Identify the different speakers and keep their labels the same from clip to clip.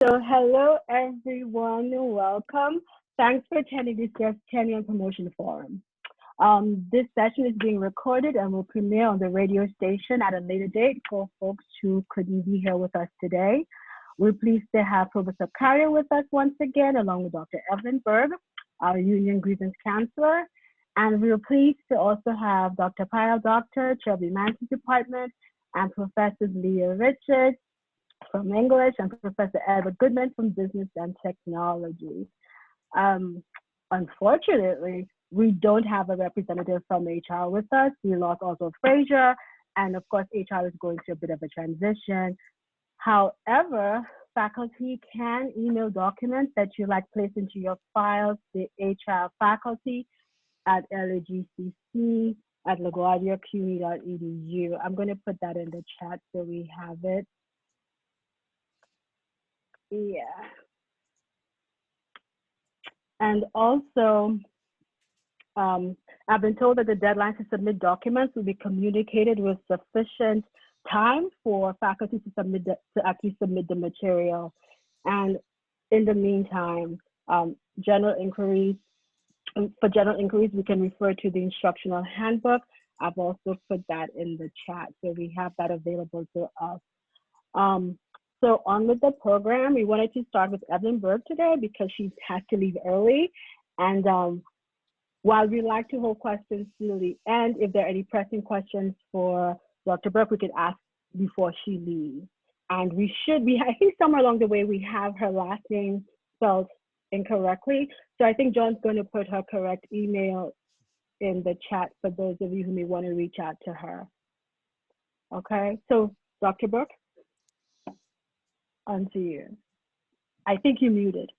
Speaker 1: So, hello everyone, welcome. Thanks for attending this year's Tenure and Promotion Forum. This session is being recorded and will premiere on the radio station at a later date for folks who couldn't be here with us today. We're pleased to have Professor Carrier with us once again, along with Dr. Evelyn Berg, our Union Grievance Counselor. And we're pleased to also have Dr. Payal Doctor, Chair of the Humanities Department, and Professors Leah Richards from English and Professor Edward Goodman from Business and Technology. Unfortunately, we don't have a representative from HR with us. We lost also Fraser, and of course, HR is going through a bit of a transition. However, faculty can email documents that you like placed into your files to HR faculty at LaGCC at LaGuardia.cuny.edu. I'm going to put that in the chat so we have it. Yeah. And also, I've been told that the deadline to submit documents will be communicated with sufficient time for faculty to actually submit the material. And in the meantime, for general inquiries, we can refer to the instructional handbook. I've also put that in the chat, so we have that available to us. So on with the program, we wanted to start with Evelyn Berg today because she had to leave early. And while we like to hold questions to the end, if there are any pressing questions for Dr. Berg, we could ask before she leaves. And I think somewhere along the way, we have her last name spelled incorrectly. So I think John's going to put her correct email in the chat for those of you who may want to reach out to her. Okay, so Dr. Berg? Onto you. I think you muted.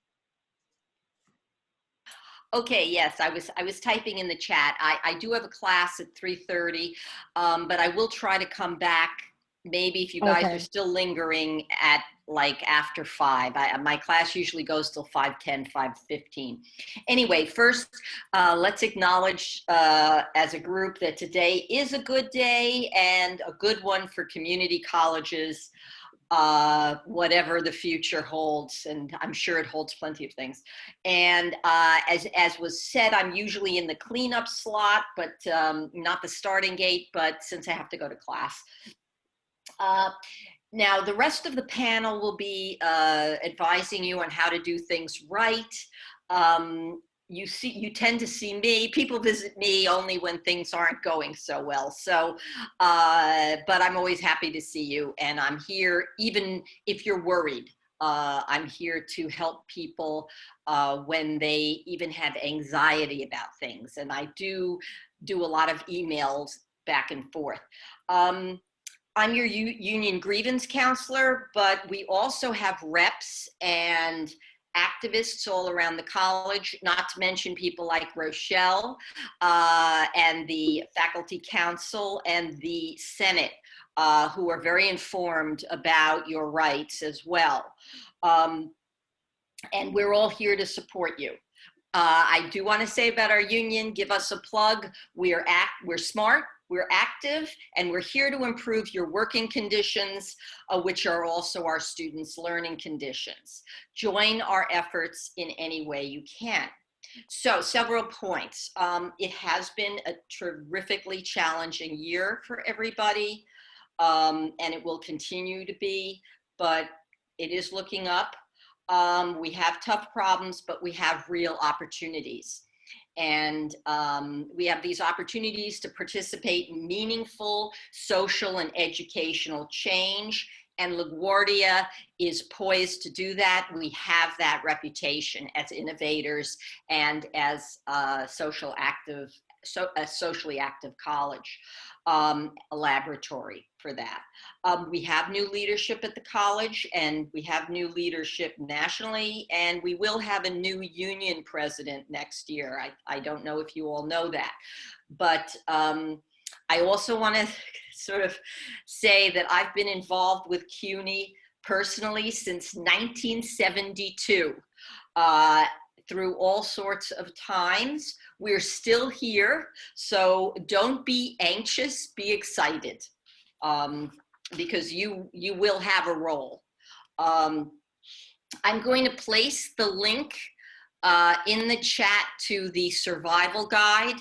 Speaker 2: Okay, yes, I was typing in the chat. I do have a class at 3:30, but I will try to come back maybe if you guys are still lingering at like after 5. My class usually goes till 5:10, 5:15. Anyway, first, let's acknowledge as a group that today is a good day and a good one for community colleges. Whatever the future holds, and I'm sure it holds plenty of things. And as was said, I'm usually in the cleanup slot, but not the starting gate, but since I have to go to class. Now, the rest of the panel will be advising you on how to do things right. You tend to see me, people visit me only when things aren't going so well. So, but I'm always happy to see you, and I'm here even if you're worried. I'm here to help people when they even have anxiety about things. And I do a lot of emails back and forth. I'm your union grievance counselor, but we also have reps and activists all around the college, not to mention people like Rochelle and the faculty council and the Senate, who are very informed about your rights as well. And we're all here to support you. I do want to say about our union, give us a plug. We're smart, we're active, and we're here to improve your working conditions, which are also our students' learning conditions. Join our efforts in any way you can. So, several points. It has been a terrifically challenging year for everybody, and it will continue to be, but it is looking up. We have tough problems, but we have real opportunities. And we have these opportunities to participate in meaningful social and educational change. And LaGuardia is poised to do that. We have that reputation as innovators and as a socially active college, a laboratory for that. We have new leadership at the college, and we have new leadership nationally, and we will have a new union president next year. I don't know if you all know that, but I also want to sort of say that I've been involved with CUNY personally since 1972. Through all sorts of times. We're still here, so don't be anxious, be excited, because you will have a role. I'm going to place the link in the chat to the survival guide.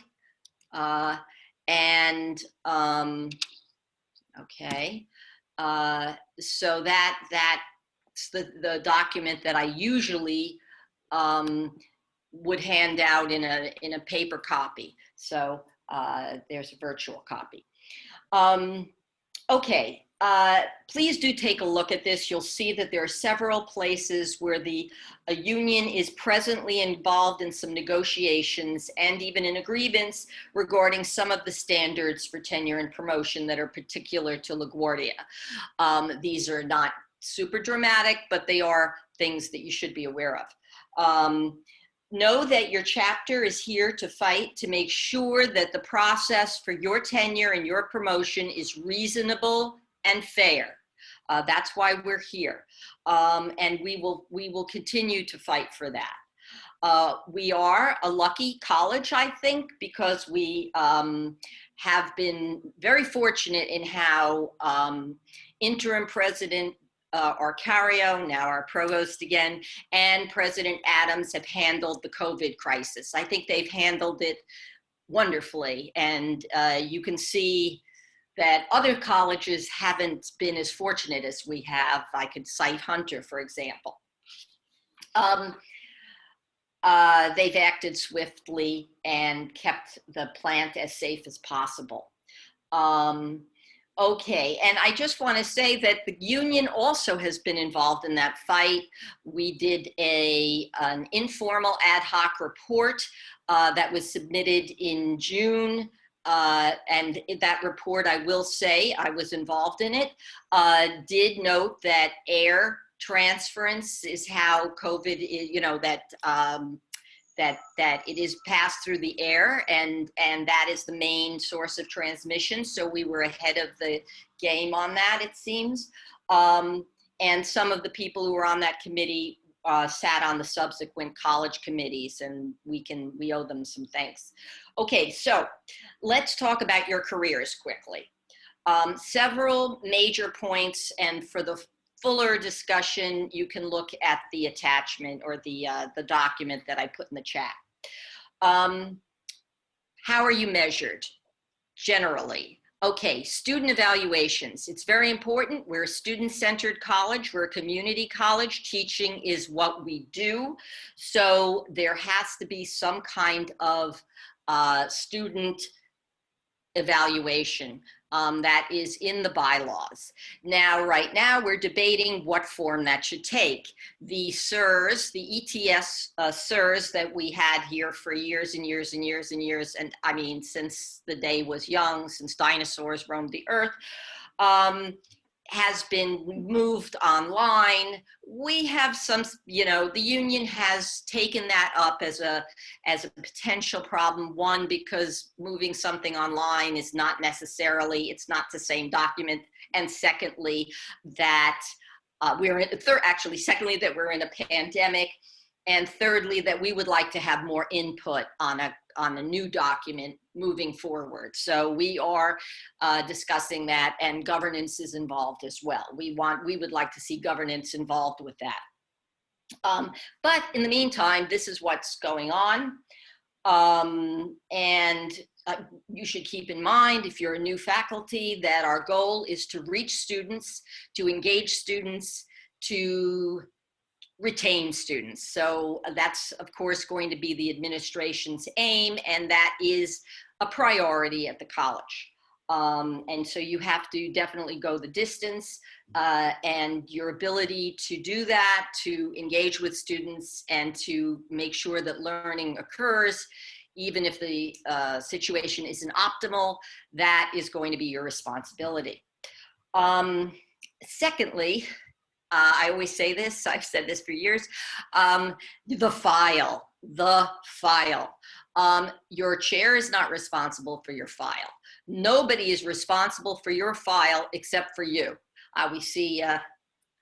Speaker 2: Okay, so that's the document that I usually would hand out in a paper copy. So there's a virtual copy. Okay, please do take a look at this. You'll see that there are several places where a union is presently involved in some negotiations and even in agreements regarding some of the standards for tenure and promotion that are particular to LaGuardia. These are not super dramatic, but they are things that you should be aware of. Know that your chapter is here to fight to make sure that the process for your tenure and your promotion is reasonable and fair. That's why we're here. And we will continue to fight for that. We are a lucky college, I think, because we have been very fortunate in how interim president Arcario, now our provost again, and President Adams have handled the COVID crisis. I think they've handled it wonderfully. And you can see that other colleges haven't been as fortunate as we have. I could cite Hunter, for example. They've acted swiftly and kept the plant as safe as possible. Okay, and I just want to say that the union also has been involved in that fight. We did an informal ad hoc report that was submitted in June. And that report, I will say, I was involved in it, did note that air transference is how COVID is, you know, that it is passed through the air, and that is the main source of transmission. So we were ahead of the game on that, it seems. And some of the people who were on that committee sat on the subsequent college committees, and we owe them some thanks. Okay, so let's talk about your careers quickly. Several major points, and for the fuller discussion, you can look at the attachment or the document that I put in the chat. How are you measured generally? Okay, student evaluations. It's very important. We're a student-centered college. We're a community college. Teaching is what we do. So there has to be some kind of student evaluation that is in the bylaws. Now, right now, we're debating what form that should take. The SIRS, the ETS SIRS that we had here for years and years and years and years, and I mean, since the day was young, since dinosaurs roamed the earth, has been moved online. We have some, you know, the union has taken that up as a potential problem. One, because moving something online is not necessarily, it's not the same document. And secondly, that secondly, that we're in a pandemic. And thirdly, that we would like to have more input on a new document moving forward. So we are discussing that, and governance is involved as well. We would like to see governance involved with that. But in the meantime, this is what's going on. You should keep in mind, if you're a new faculty, that our goal is to reach students, to engage students, to retain students. So that's, of course, going to be the administration's aim, and that is a priority at the college. And so you have to definitely go the distance, and your ability to do that, to engage with students and to make sure that learning occurs, even if the situation isn't optimal, that is going to be your responsibility. Secondly, I always say this, I've said this for years, the file. Your chair is not responsible for your file. Nobody is responsible for your file except for you. We see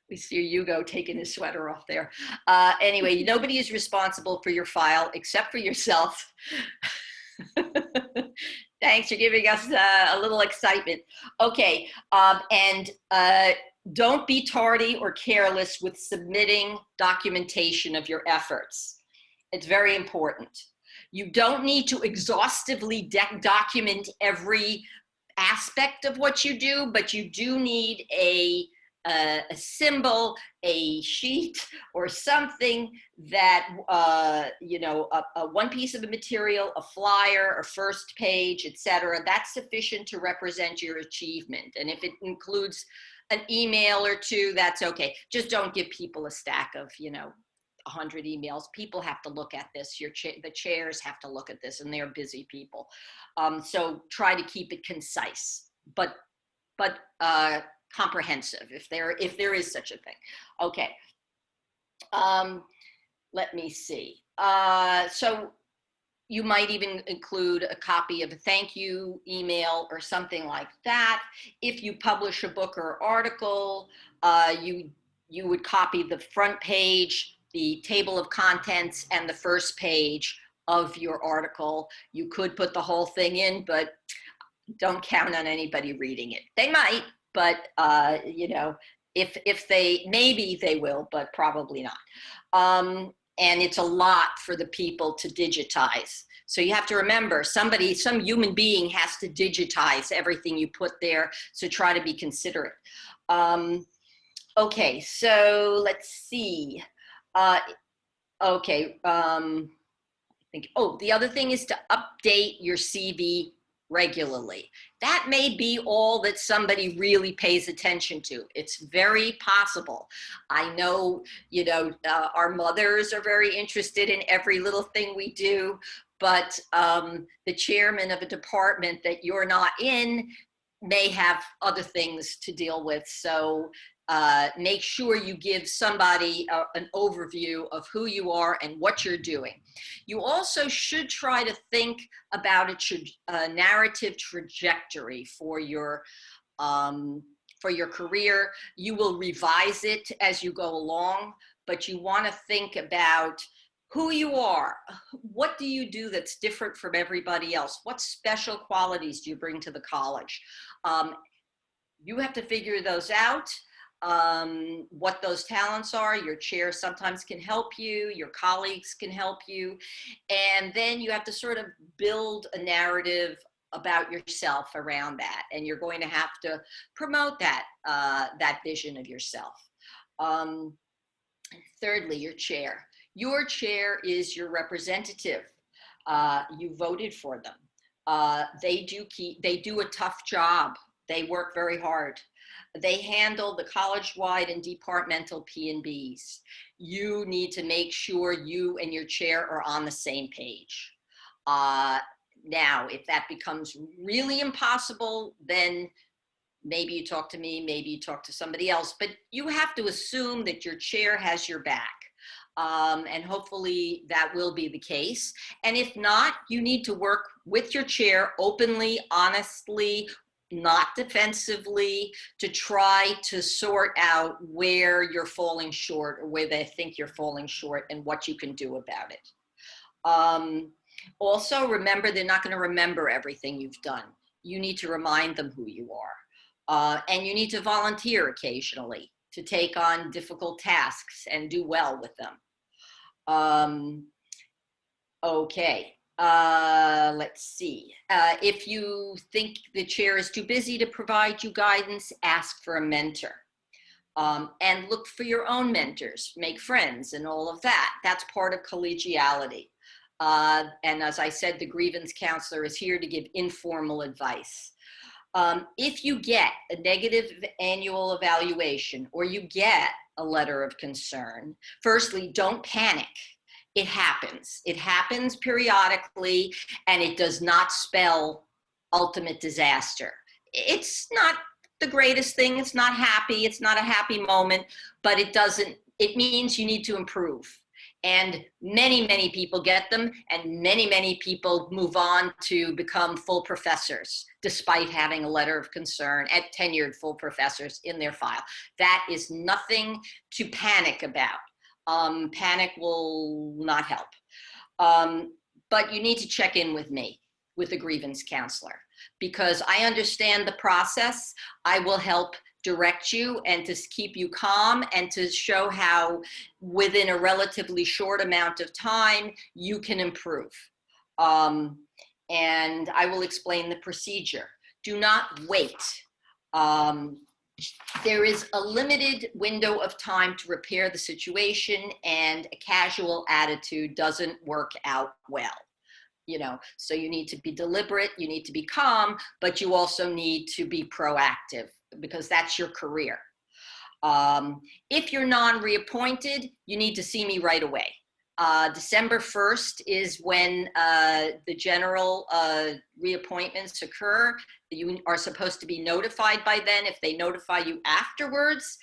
Speaker 2: Hugo taking his sweater off there. Anyway, nobody is responsible for your file except for yourself. Thanks for giving us a little excitement. Okay, Don't be tardy or careless with submitting documentation of your efforts. It's very important. You don't need to exhaustively document every aspect of what you do, but you do need a symbol, a sheet, or something that, one piece of material, a flyer, a first page, etc. That's sufficient to represent your achievement. And if it includes an email or two, that's okay. Just don't give people a stack of, 100 emails. People have to look at this. The chairs have to look at this, and they're busy people. So try to keep it concise, but comprehensive, if there is such a thing. Okay. Let me see. So you might even include a copy of a thank you email or something like that. If you publish a book or article, you would copy the front page, the table of contents, and the first page of your article. You could put the whole thing in, but don't count on anybody reading it. They might, but if they, maybe they will, but probably not. And it's a lot for the people to digitize. So you have to remember, some human being has to digitize everything you put there, so try to be considerate. Okay, so let's see. The other thing is to update your CV regularly. That may be all that somebody really pays attention to. It's very possible. I know, our mothers are very interested in every little thing we do, but the chairman of a department that you're not in may have other things to deal with. So make sure you give somebody an overview of who you are and what you're doing. You also should try to think about a narrative trajectory for your career. You will revise it as you go along, but you want to think about who you are. What do you do that's different from everybody else? What special qualities do you bring to the college? You have to figure those out. What those talents are. Your chair sometimes can help you, your colleagues can help you, and then you have to sort of build a narrative about yourself around that, and you're going to have to promote that vision of yourself. Thirdly, your chair. Your chair is your representative. You voted for them. They do a tough job. They work very hard. They handle the college-wide and departmental P&Bs. You need to make sure you and your chair are on the same page. Now, if that becomes really impossible, then maybe you talk to me, maybe you talk to somebody else, but you have to assume that your chair has your back. And hopefully that will be the case. And if not, you need to work with your chair openly, honestly, not defensively, to try to sort out where you're falling short or where they think you're falling short and what you can do about it. Also, remember, they're not going to remember everything you've done. You need to remind them who you are. And you need to volunteer occasionally to take on difficult tasks and do well with them. Okay. Let's see. If you think the chair is too busy to provide you guidance, ask for a mentor. And look for your own mentors, make friends and all of that. That's part of collegiality. And as I said, the grievance counselor is here to give informal advice. If you get a negative annual evaluation or you get a letter of concern, firstly, don't panic. It happens. It happens periodically, and it does not spell ultimate disaster. It's not the greatest thing. It's not happy. It's not a happy moment, but it means you need to improve. And many, many people get them, and many, many people move on to become full professors, despite having a letter of concern at tenured full professors in their file. That is nothing to panic about. Panic will not help. But you need to check in with me, with a grievance counselor, because I understand the process. I will help direct you and to keep you calm and to show how within a relatively short amount of time you can improve. And I will explain the procedure. Do not wait. There is a limited window of time to repair the situation, and a casual attitude doesn't work out well. You know, so you need to be deliberate, you need to be calm, but you also need to be proactive because that's your career. If you're non-reappointed, you need to see me right away. December 1st is when the general reappointments occur. You are supposed to be notified by then. If they notify you afterwards,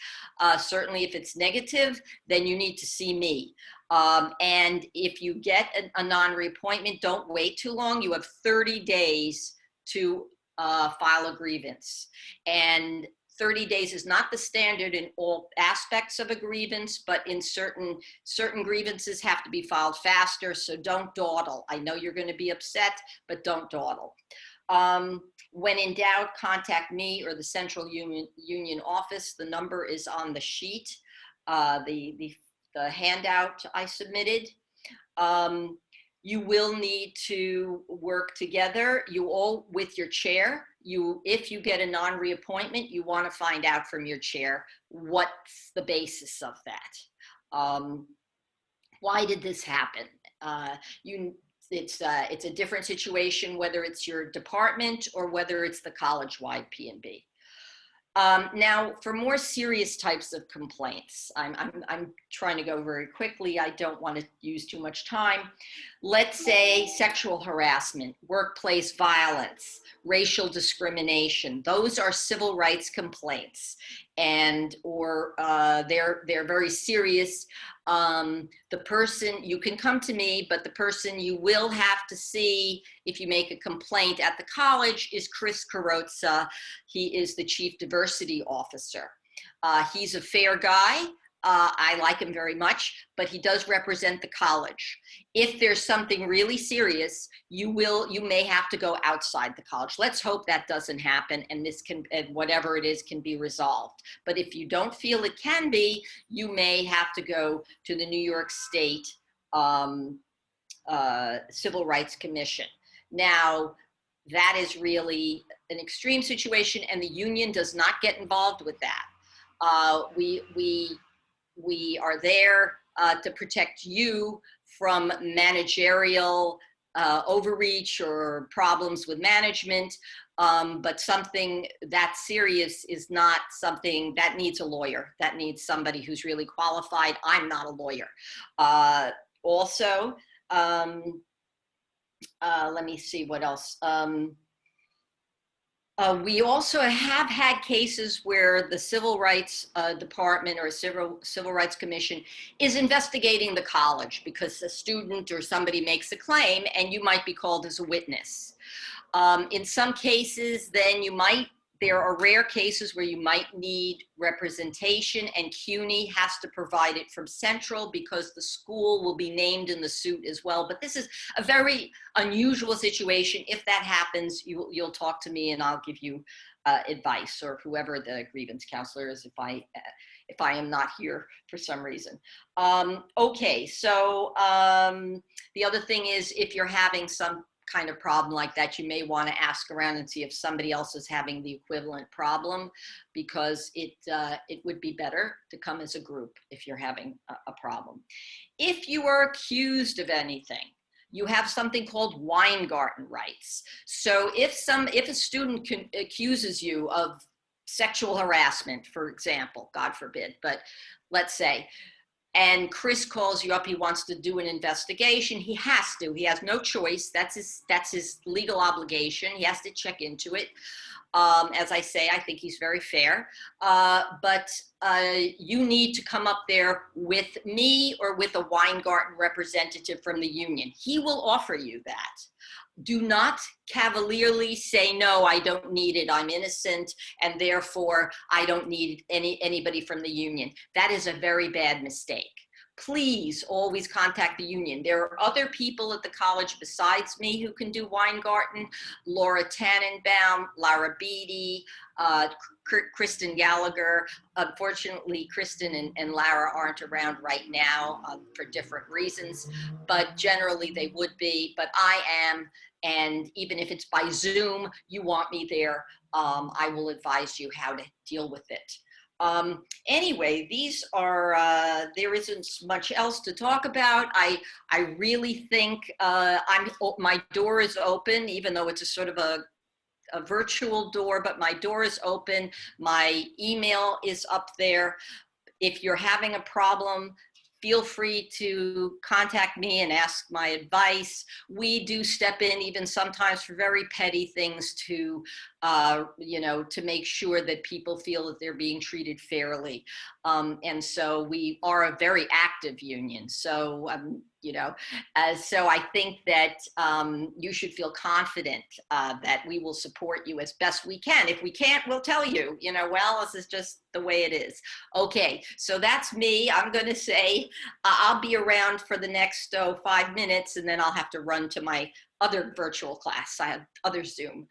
Speaker 2: certainly if it's negative, then you need to see me. And if you get a non-reappointment, don't wait too long. You have 30 days to file a grievance. And 30 days is not the standard in all aspects of a grievance, but in certain grievances have to be filed faster, so don't dawdle. I know you're going to be upset, but don't dawdle. When in doubt, contact me or the Central Union office. The number is on the sheet, the handout I submitted. You will need to work together. You all with your chair. If you get a non-reappointment, you want to find out from your chair what's the basis of that. Why did this happen? It's a different situation whether it's your department or whether it's the college-wide P&B. Now, for more serious types of complaints, I'm trying to go very quickly. I don't want to use too much time. Let's say sexual harassment, workplace violence, racial discrimination. Those are civil rights complaints, or they're very serious. The person, you can come to me, but the person you will have to see if you make a complaint at the college is Chris Carrozza. He is the Chief Diversity Officer. He's a fair guy. I like him very much, but he does represent the college. If there's something really serious, you may have to go outside the college. Let's hope that doesn't happen, and whatever it is can be resolved. But if you don't feel it can be, you may have to go to the New York State Civil Rights Commission. Now, that is really an extreme situation, and the union does not get involved with that. We are there to protect you from managerial overreach or problems with management, but something that serious is not something that needs a lawyer. That needs somebody who's really qualified. I'm not a lawyer. Also, let me see what else. We also have had cases where the Civil Rights Department or Civil Rights Commission is investigating the college because a student or somebody makes a claim and you might be called as a witness. In some cases, then there are rare cases where you might need representation, and CUNY has to provide it from Central because the school will be named in the suit as well. But this is a very unusual situation. If that happens, you'll talk to me and I'll give you advice, or whoever the grievance counselor is if I am not here for some reason. Okay, so the other thing is, if you're having some kind of problem like that, you may want to ask around and see if somebody else is having the equivalent problem, because it would be better to come as a group if you're having a problem. If you are accused of anything, you have something called Weingarten rights. So if a student accuses you of sexual harassment, for example, God forbid, but let's say, and Chris calls you up, he wants to do an investigation, he has no choice. That's his legal obligation. He has to check into it. As I say, I think he's very fair, but you need to come up there with me or with a Weingarten representative from the union. He will offer you that. Do not cavalierly say, no, I don't need it, I'm innocent, and therefore I don't need anybody from the union. That is a very bad mistake. please always contact the union. There are other people at the college besides me who can do Weingarten: Laura Tannenbaum, Lara Beatty, Kristen Gallagher. Unfortunately, Kristen and Lara aren't around right now for different reasons, but generally they would be, but I am. And even if it's by Zoom, you want me there, I will advise you how to deal with it. Anyway, these are, there isn't much else to talk about. I really think my door is open, even though it's a sort of a virtual door, but my door is open. My email is up there. If you're having a problem, feel free to contact me and ask my advice. We do step in even sometimes for very petty things to, you know, to make sure that people feel that they're being treated fairly. And so we are a very active union. So, you know, so I think that you should feel confident that we will support you as best we can. If we can't, we'll tell you, you know, well, this is just the way it is. Okay, so that's me. I'm going to say I'll be around for the next 5 minutes, and then I'll have to run to my other virtual class. I have other Zoom.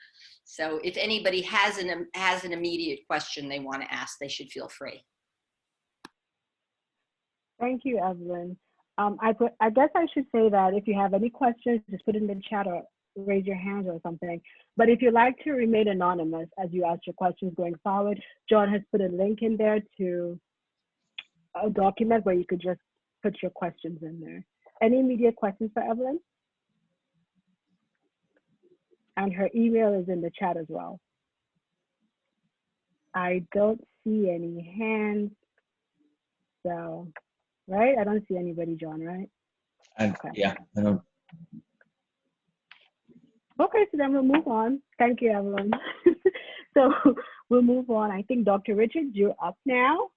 Speaker 2: So if anybody has an immediate question they want to ask, they should feel free.
Speaker 1: Thank you, Evelyn. I guess I should say that if you have any questions, just put it in the chat or raise your hand or something. But if you'd like to remain anonymous as you ask your questions going forward, John has put a link in there to a document where you could just put your questions in there. Any immediate questions for Evelyn? And her email is in the chat as well. I don't see any hands, so, right? I don't see anybody, John, right?
Speaker 3: Okay. Yeah, I don't.
Speaker 1: Okay, so then we'll move on. Thank you, Evelyn. So we'll move on. I think Dr. Richards, you're up now.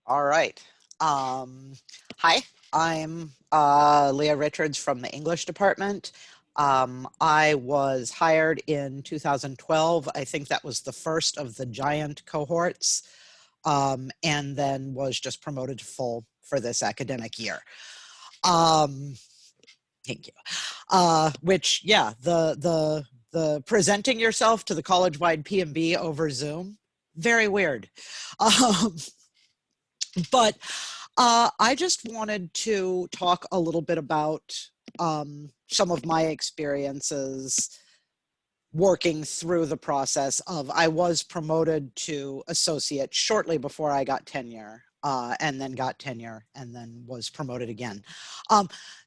Speaker 4: All right. Hi, I'm Leah Richards from the English department. I was hired in 2012. I think that was the first of the giant cohorts, and then was just promoted to full for this academic year. Thank you. Which, yeah, the presenting yourself to the college-wide PMB over Zoom, very weird. But I just wanted to talk a little bit about some of my experiences working through the process of, I was promoted to associate shortly before I got tenure, and then got tenure and then was promoted again.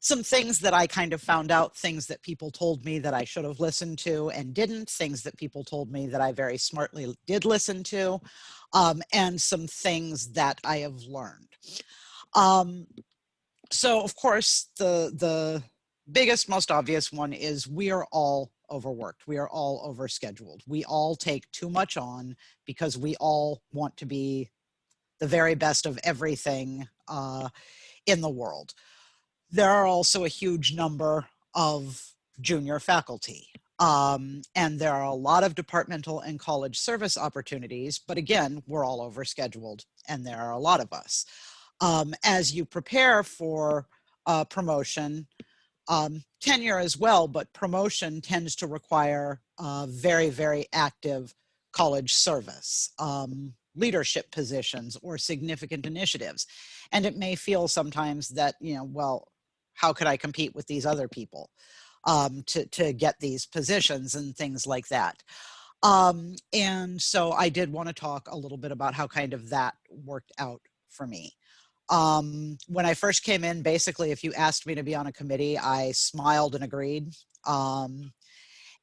Speaker 4: Some things that I kind of found out, things that people told me that I should have listened to and didn't, things that people told me that I very smartly did listen to, and some things that I have learned. So of course, the biggest, most obvious one is we are all overworked. We are all overscheduled. We all take too much on because we all want to be the very best of everything in the world. There are also a huge number of junior faculty. And there are a lot of departmental and college service opportunities, but again, we're all overscheduled and there are a lot of us. As you prepare for promotion, tenure as well, but promotion tends to require very, very active college service, leadership positions or significant initiatives. And it may feel sometimes that, you know, well, how could I compete with these other people to get these positions and things like that. And so I did want to talk a little bit about how kind of that worked out for me. When I first came in, basically, if you asked me to be on a committee, I smiled and agreed,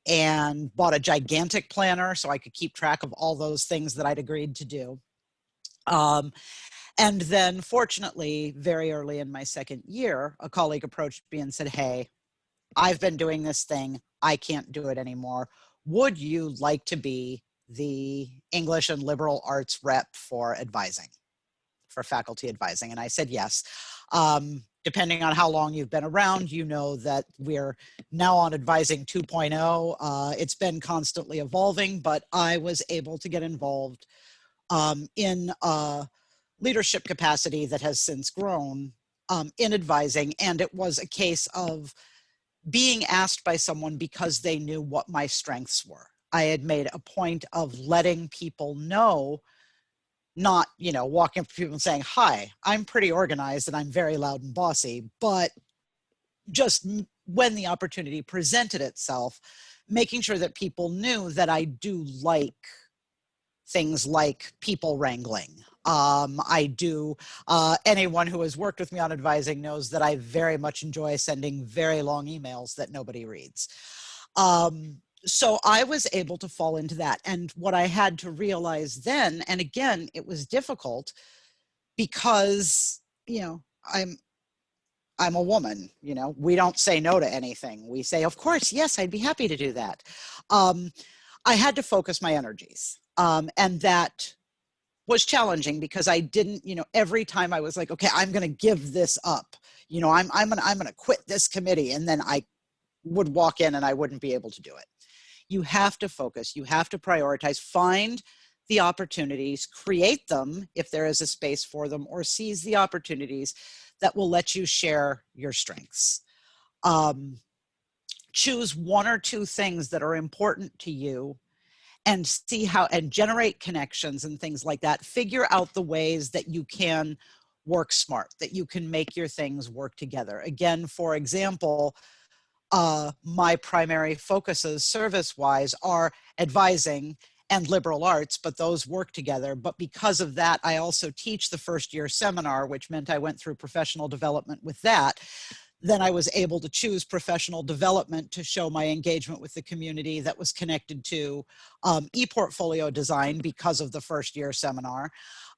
Speaker 4: and bought a gigantic planner so I could keep track of all those things that I'd agreed to do. And then fortunately, very early in my second year, a colleague approached me and said, hey, I've been doing this thing. I can't do it anymore. Would you like to be the English and liberal arts rep for advising, for faculty advising? And I said yes. Depending on how long you've been around, you know that we're now on advising 2.0. It's been constantly evolving, but I was able to get involved in leadership capacity that has since grown in advising. And it was a case of being asked by someone because they knew what my strengths were. I had made a point of letting people know, not, you know, walking up to people and saying, hi, I'm pretty organized and I'm very loud and bossy, but just when the opportunity presented itself, making sure that people knew that I do like things like people wrangling. I do, anyone who has worked with me on advising knows that I very much enjoy sending very long emails that nobody reads. So I was able to fall into that. And what I had to realize then, and again, it was difficult because, you know, I'm a woman, you know, we don't say no to anything. We say, of course, yes, I'd be happy to do that. I had to focus my energies. And that was challenging because I didn't, you know, every time I was like, okay, I'm going to give this up. You know, I'm going to quit this committee. And then I would walk in and I wouldn't be able to do it. You have to focus, you have to prioritize, find the opportunities, create them if there is a space for them, or seize the opportunities that will let you share your strengths. Choose one or two things that are important to you and see how, and generate connections and things like that. Figure out the ways that you can work smart, that you can make your things work together. Again, for example, my primary focuses service-wise are advising and liberal arts, but those work together. But because of that, I also teach the first year seminar, which meant I went through professional development with that. Then I was able to choose professional development to show my engagement with the community that was connected to e-portfolio design because of the first year seminar.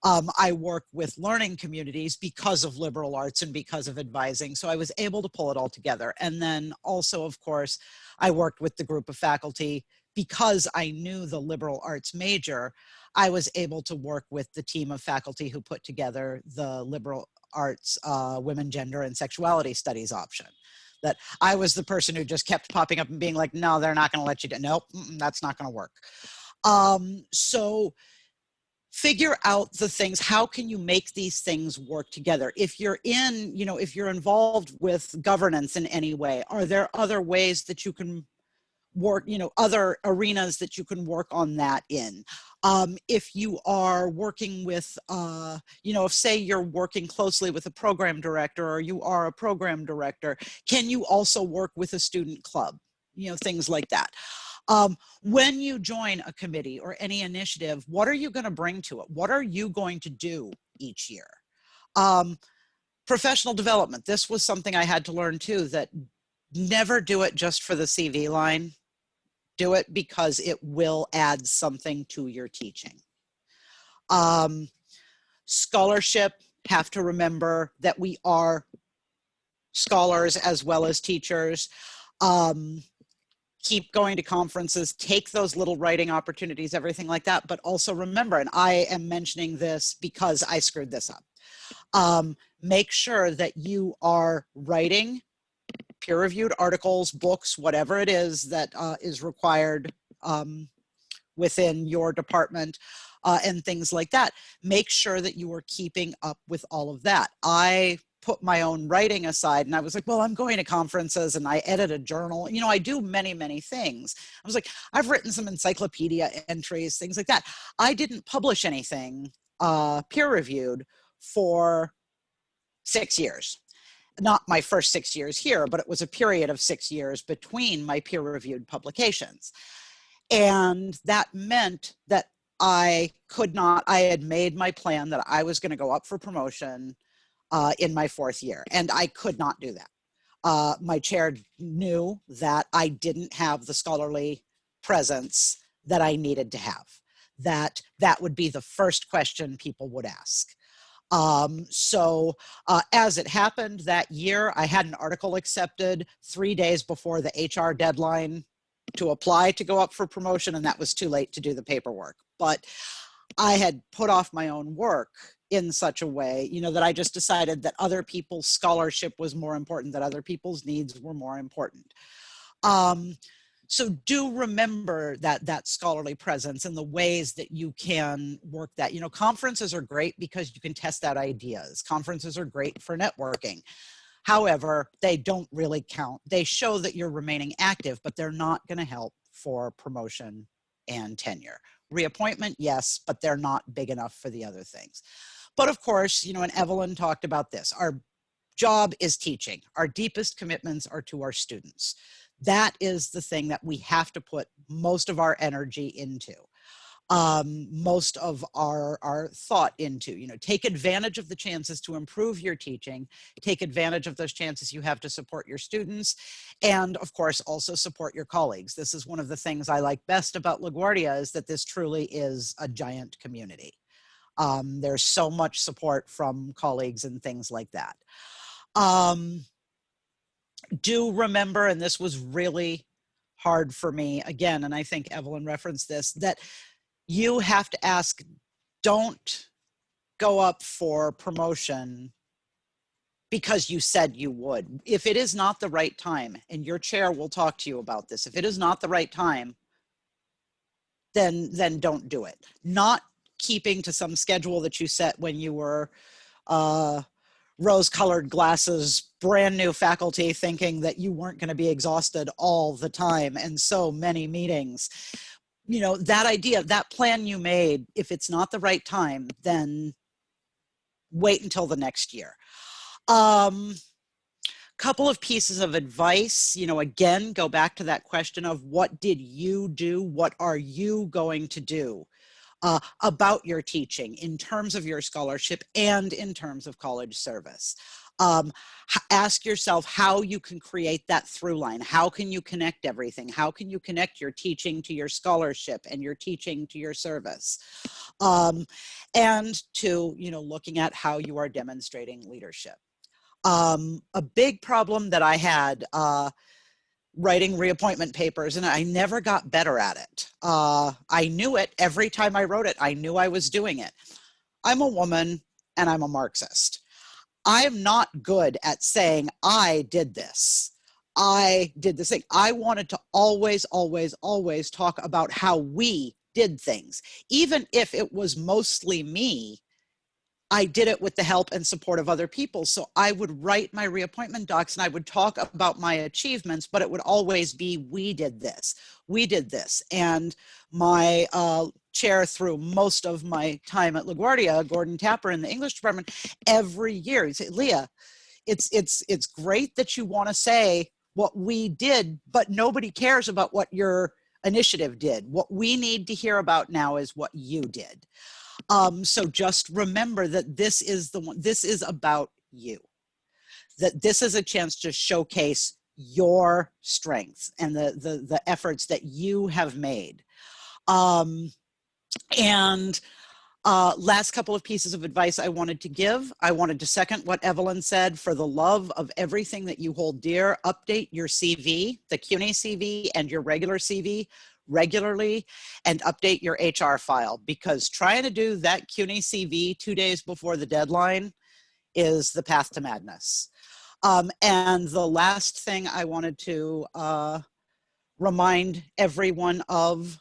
Speaker 4: I work with learning communities because of liberal arts and because of advising. So I was able to pull it all together. And then also, of course, I worked with the group of faculty because I knew the liberal arts major. I was able to work with the team of faculty who put together the liberal arts, women, gender, and sexuality studies option. That I was the person who just kept popping up and being like, no, they're not going to let you do. Nope, that's not going to work. So figure out the things. How can you make these things work together? If you're in, you know, if you're involved with governance in any way, are there other ways that you can work, you know, other arenas that you can work on that in? If you are working with, you know, if say you're working closely with a program director or you are a program director, can you also work with a student club? You know, things like that. When you join a committee or any initiative, what are you going to bring to it? What are you going to do each year? Professional development. This was something I had to learn too, that never do it just for the CV line. Do it because it will add something to your teaching. Scholarship, have to remember that we are scholars as well as teachers. Keep going to conferences, take those little writing opportunities, everything like that. But also remember, and I am mentioning this because I screwed this up, make sure that you are writing peer-reviewed articles, books, whatever it is that is required within your department and things like that. Make sure that you are keeping up with all of that. I put my own writing aside and I was like, well, I'm going to conferences and I edit a journal. You know, I do many, many things. I was like, I've written some encyclopedia entries, things like that. I didn't publish anything peer-reviewed for 6 years. Not my first 6 years here, but it was a period of 6 years between my peer-reviewed publications. And that meant that I had made my plan that I was going to go up for promotion in my 4th year, and I could not do that. My chair knew that I didn't have the scholarly presence that I needed to have, that would be the first question people would ask. As it happened that year, I had an article accepted 3 days before the HR deadline to apply to go up for promotion, and that was too late to do the paperwork. But I had put off my own work in such a way, you know, that I just decided that other people's scholarship was more important, that other people's needs were more important. So do remember that scholarly presence and the ways that you can work that. You know, conferences are great because you can test out ideas. Conferences are great for networking. However, they don't really count. They show that you're remaining active, but they're not going to help for promotion and tenure. Reappointment, yes, but they're not big enough for the other things. But of course, you know, and Evelyn talked about this, our job is teaching. Our deepest commitments are to our students. That is the thing that we have to put most of our energy into, most of our thought into. You know, take advantage of the chances to improve your teaching, take advantage of those chances you have to support your students, and of course also support your colleagues. This is one of the things I like best about LaGuardia, is that this truly is a giant community. There's so much support from colleagues and things like that. Do remember, and this was really hard for me again, and I think Evelyn referenced this, that you have to ask, don't go up for promotion because you said you would. If it is not the right time, and your chair will talk to you about this, if it is not the right time, then don't do it. Not keeping to some schedule that you set when you were rose-colored glasses, brand new faculty, thinking that you weren't going to be exhausted all the time and so many meetings. You know, that idea, that plan you made, if it's not the right time, then wait until the next year. Couple of pieces of advice, you know, again, go back to that question of what did you do? What are you going to do about your teaching in terms of your scholarship and in terms of college service? Ask yourself how you can create that through line. How can you connect everything? How can you connect your teaching to your scholarship and your teaching to your service? And to, you know, looking at how you are demonstrating leadership. A big problem that I had writing reappointment papers, and I never got better at it. I knew it every time I wrote it. I knew I was doing it. I'm a woman and I'm a Marxist. I am not good at saying, I did this. I did this thing. I wanted to always, always, always talk about how we did things. Even if it was mostly me, I did it with the help and support of other people. So I would write my reappointment docs and I would talk about my achievements, but it would always be, we did this, we did this. And my chair through most of my time at LaGuardia, Gordon Tapper in the English department, every year, he'd say, Leah, it's great that you want to say what we did, but nobody cares about what your initiative did. What we need to hear about now is what you did. So just remember that this is the one, this is about you, that this is a chance to showcase your strengths and the efforts that you have made. Last couple of pieces of advice I wanted to give. I wanted to second what Evelyn said. For the love of everything that you hold dear, update your CV, the CUNY CV and your regular CV regularly, and update your HR file, because trying to do that CUNY CV 2 days before the deadline is the path to madness. And the last thing I wanted to remind everyone of,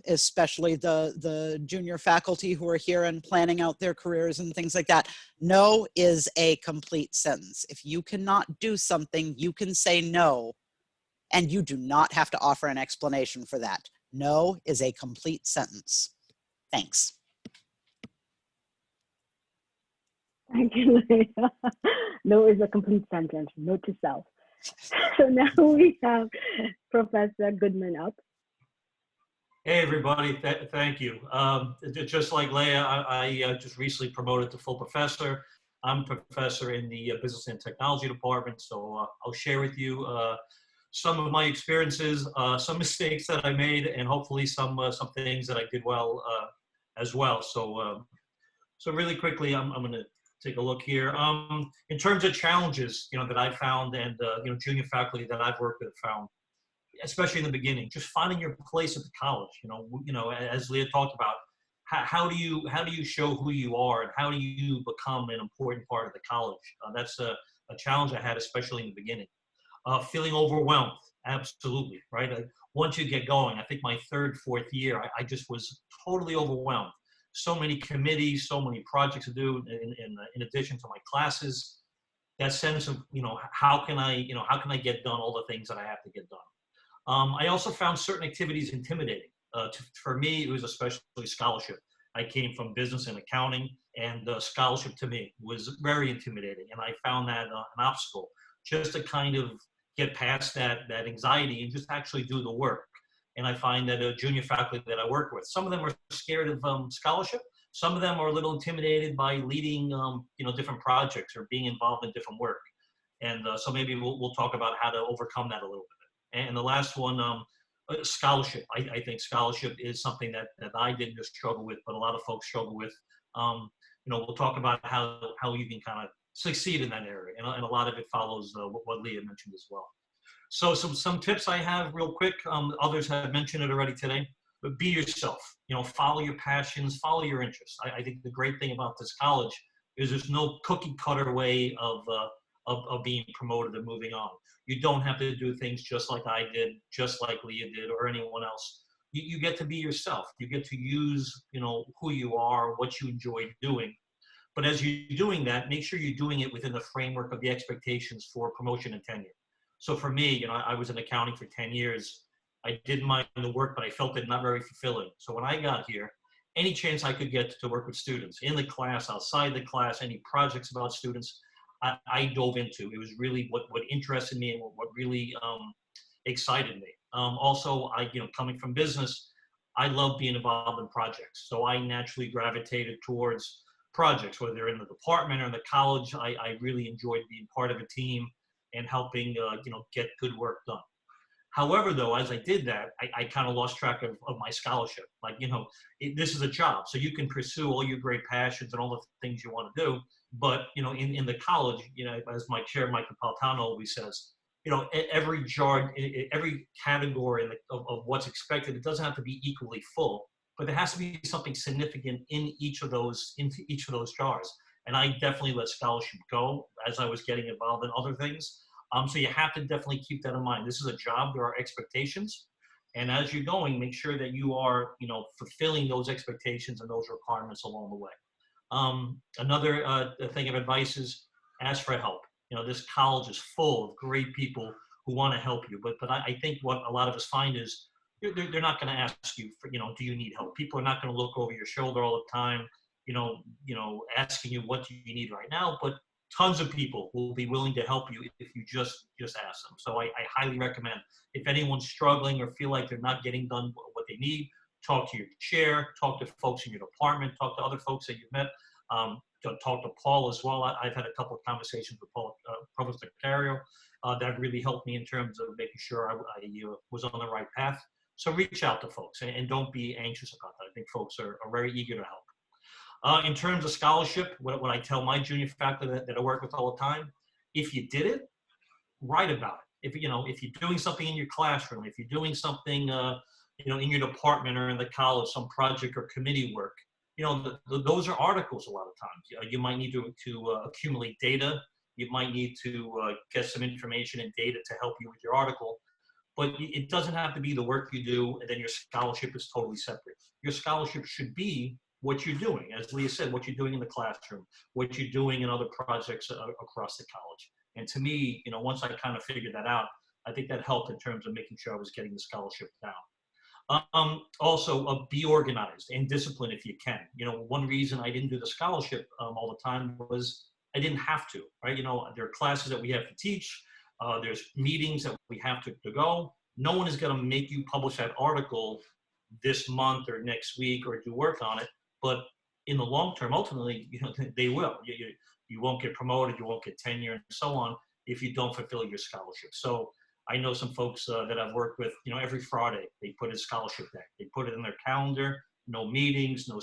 Speaker 4: especially the junior faculty who are here and planning out their careers and things like that, no is a complete sentence. If you cannot do something, you can say no, and you do not have to offer an explanation for that. No is a complete sentence. Thanks.
Speaker 1: Thank you, Leah. No is a complete sentence. Note to self. So now we have Professor Goodman up.
Speaker 5: Hey, everybody. Thank you. Just like Leah, I just recently promoted to full professor. I'm a professor in the Business and Technology Department, so I'll share with you some of my experiences, some mistakes that I made, and hopefully some things that I did well as well. So, so really quickly, I'm going to take a look here. In terms of challenges, that I found, and junior faculty that I've worked with found, especially in the beginning, just finding your place at the college. As Leah talked about, how do you show who you are, and how do you become an important part of the college? That's a challenge I had, especially in the beginning. Feeling overwhelmed, absolutely, right? once you get going, I think my third, fourth year, I just was totally overwhelmed. So many committees, so many projects to do in addition to my classes. That sense of, how can I get done all the things that I have to get done? I also found certain activities intimidating. For me, it was especially scholarship. I came from business and accounting, and scholarship to me was very intimidating. And I found that an obstacle just to kind of get past that anxiety and just actually do the work. And I find that junior faculty that I work with, some of them are scared of scholarship. Some of them are a little intimidated by leading, different projects or being involved in different work. And so maybe we'll talk about how to overcome that a little bit. And the last one, scholarship. I think scholarship is something that I didn't just struggle with, but a lot of folks struggle with. We'll talk about how you can kind of succeed in that area, and a lot of it follows what Leah mentioned as well. So some tips I have real quick. Others have mentioned it already today. But be yourself. Follow your passions, follow your interests. I think the great thing about this college is there's no cookie cutter way of being promoted and moving on. You don't have to do things just like I did, just like Leah did, or anyone else. You get to be yourself. You get to use, who you are, what you enjoy doing. But as you're doing that, make sure you're doing it within the framework of the expectations for promotion and tenure. So for me, I was in accounting for 10 years. I didn't mind the work, but I felt it not very fulfilling. So when I got here, any chance I could get to work with students in the class, outside the class, any projects about students, I dove into. It was really what interested me and what really excited me. Also, coming from business, I love being involved in projects. So I naturally gravitated towards projects, whether they're in the department or in the college. I really enjoyed being part of a team and helping, get good work done. However, though, as I did that, I kind of lost track of my scholarship. This is a job, so you can pursue all your great passions and all the things you want to do. But, in the college, as my chair, Mike Napolitano, always says, every category of what's expected, it doesn't have to be equally full, but there has to be something significant in each of those jars. And I definitely let scholarship go as I was getting involved in other things. So you have to definitely keep that in mind. This is a job, there are expectations. And as you're going, make sure that you are, fulfilling those expectations and those requirements along the way. Another thing of advice is ask for help. This college is full of great people who want to help you. But I think what a lot of us find is they're not going to ask you for, do you need help? People are not going to look over your shoulder all the time, asking you what do you need right now. But tons of people will be willing to help you if you just ask them. So I highly recommend, if anyone's struggling or feel like they're not getting done what they need, talk to your chair, talk to folks in your department, talk to other folks that you've met, talk to Paul as well. I've had a couple of conversations with Paul, Provost Ontario, that really helped me in terms of making sure I was on the right path. So reach out to folks and don't be anxious about that. I think folks are very eager to help. In terms of scholarship, what I tell my junior faculty that I work with all the time, if you did it, write about it. If you're doing something in your classroom, if you're doing something, in your department or in the college, some project or committee work, those are articles a lot of times. You might need to accumulate data. You might need to get some information and data to help you with your article. But it doesn't have to be the work you do and then your scholarship is totally separate. Your scholarship should be what you're doing, as Leah said, what you're doing in the classroom, what you're doing in other projects across the college. And to me, once I kind of figured that out, I think that helped in terms of making sure I was getting the scholarship down. Also, be organized and disciplined if you can. One reason I didn't do the scholarship all the time was I didn't have to, right? There are classes that we have to teach. There's meetings that we have to go. No one is going to make you publish that article this month or next week or do work on it. But in the long term, ultimately, they will. You won't get promoted, you won't get tenure, and so on if you don't fulfill your scholarship. So I know some folks that I've worked with. Every Friday they put a scholarship day. They put it in their calendar. No meetings, no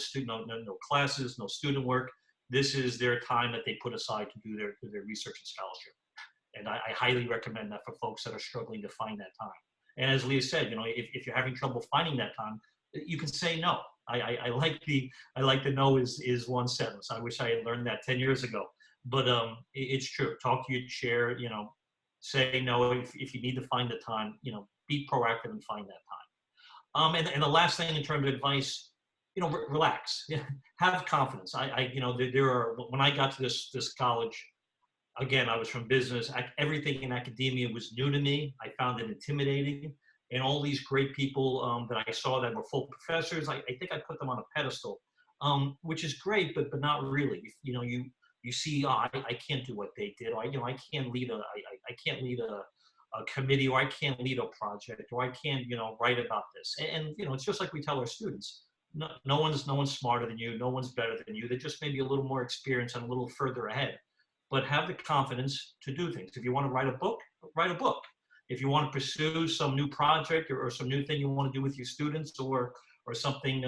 Speaker 5: classes, no student work. This is their time that they put aside to do their research and scholarship. And I highly recommend that for folks that are struggling to find that time. And as Leah said, if you're having trouble finding that time, you can say no. I like the no is one sentence. I wish I had learned that 10 years ago, but it's true. Talk to your chair, say no if you need to find the time, be proactive and find that time. And the last thing in terms of advice, relax, have confidence. There are, when I got to this college, again, I was from business. Everything in academia was new to me. I found it intimidating. And all these great people that I saw that were full professors, I think I put them on a pedestal, which is great, but not really. You see, oh, I can't do what they did. Or, I can't lead I can't lead a committee, or I can't lead a project, or I can't, write about this. And it's just like we tell our students. No one's smarter than you. No one's better than you. They're just maybe a little more experienced and a little further ahead. But have the confidence to do things. If you want to write a book, write a book. If you want to pursue some new project or some new thing you want to do with your students or something,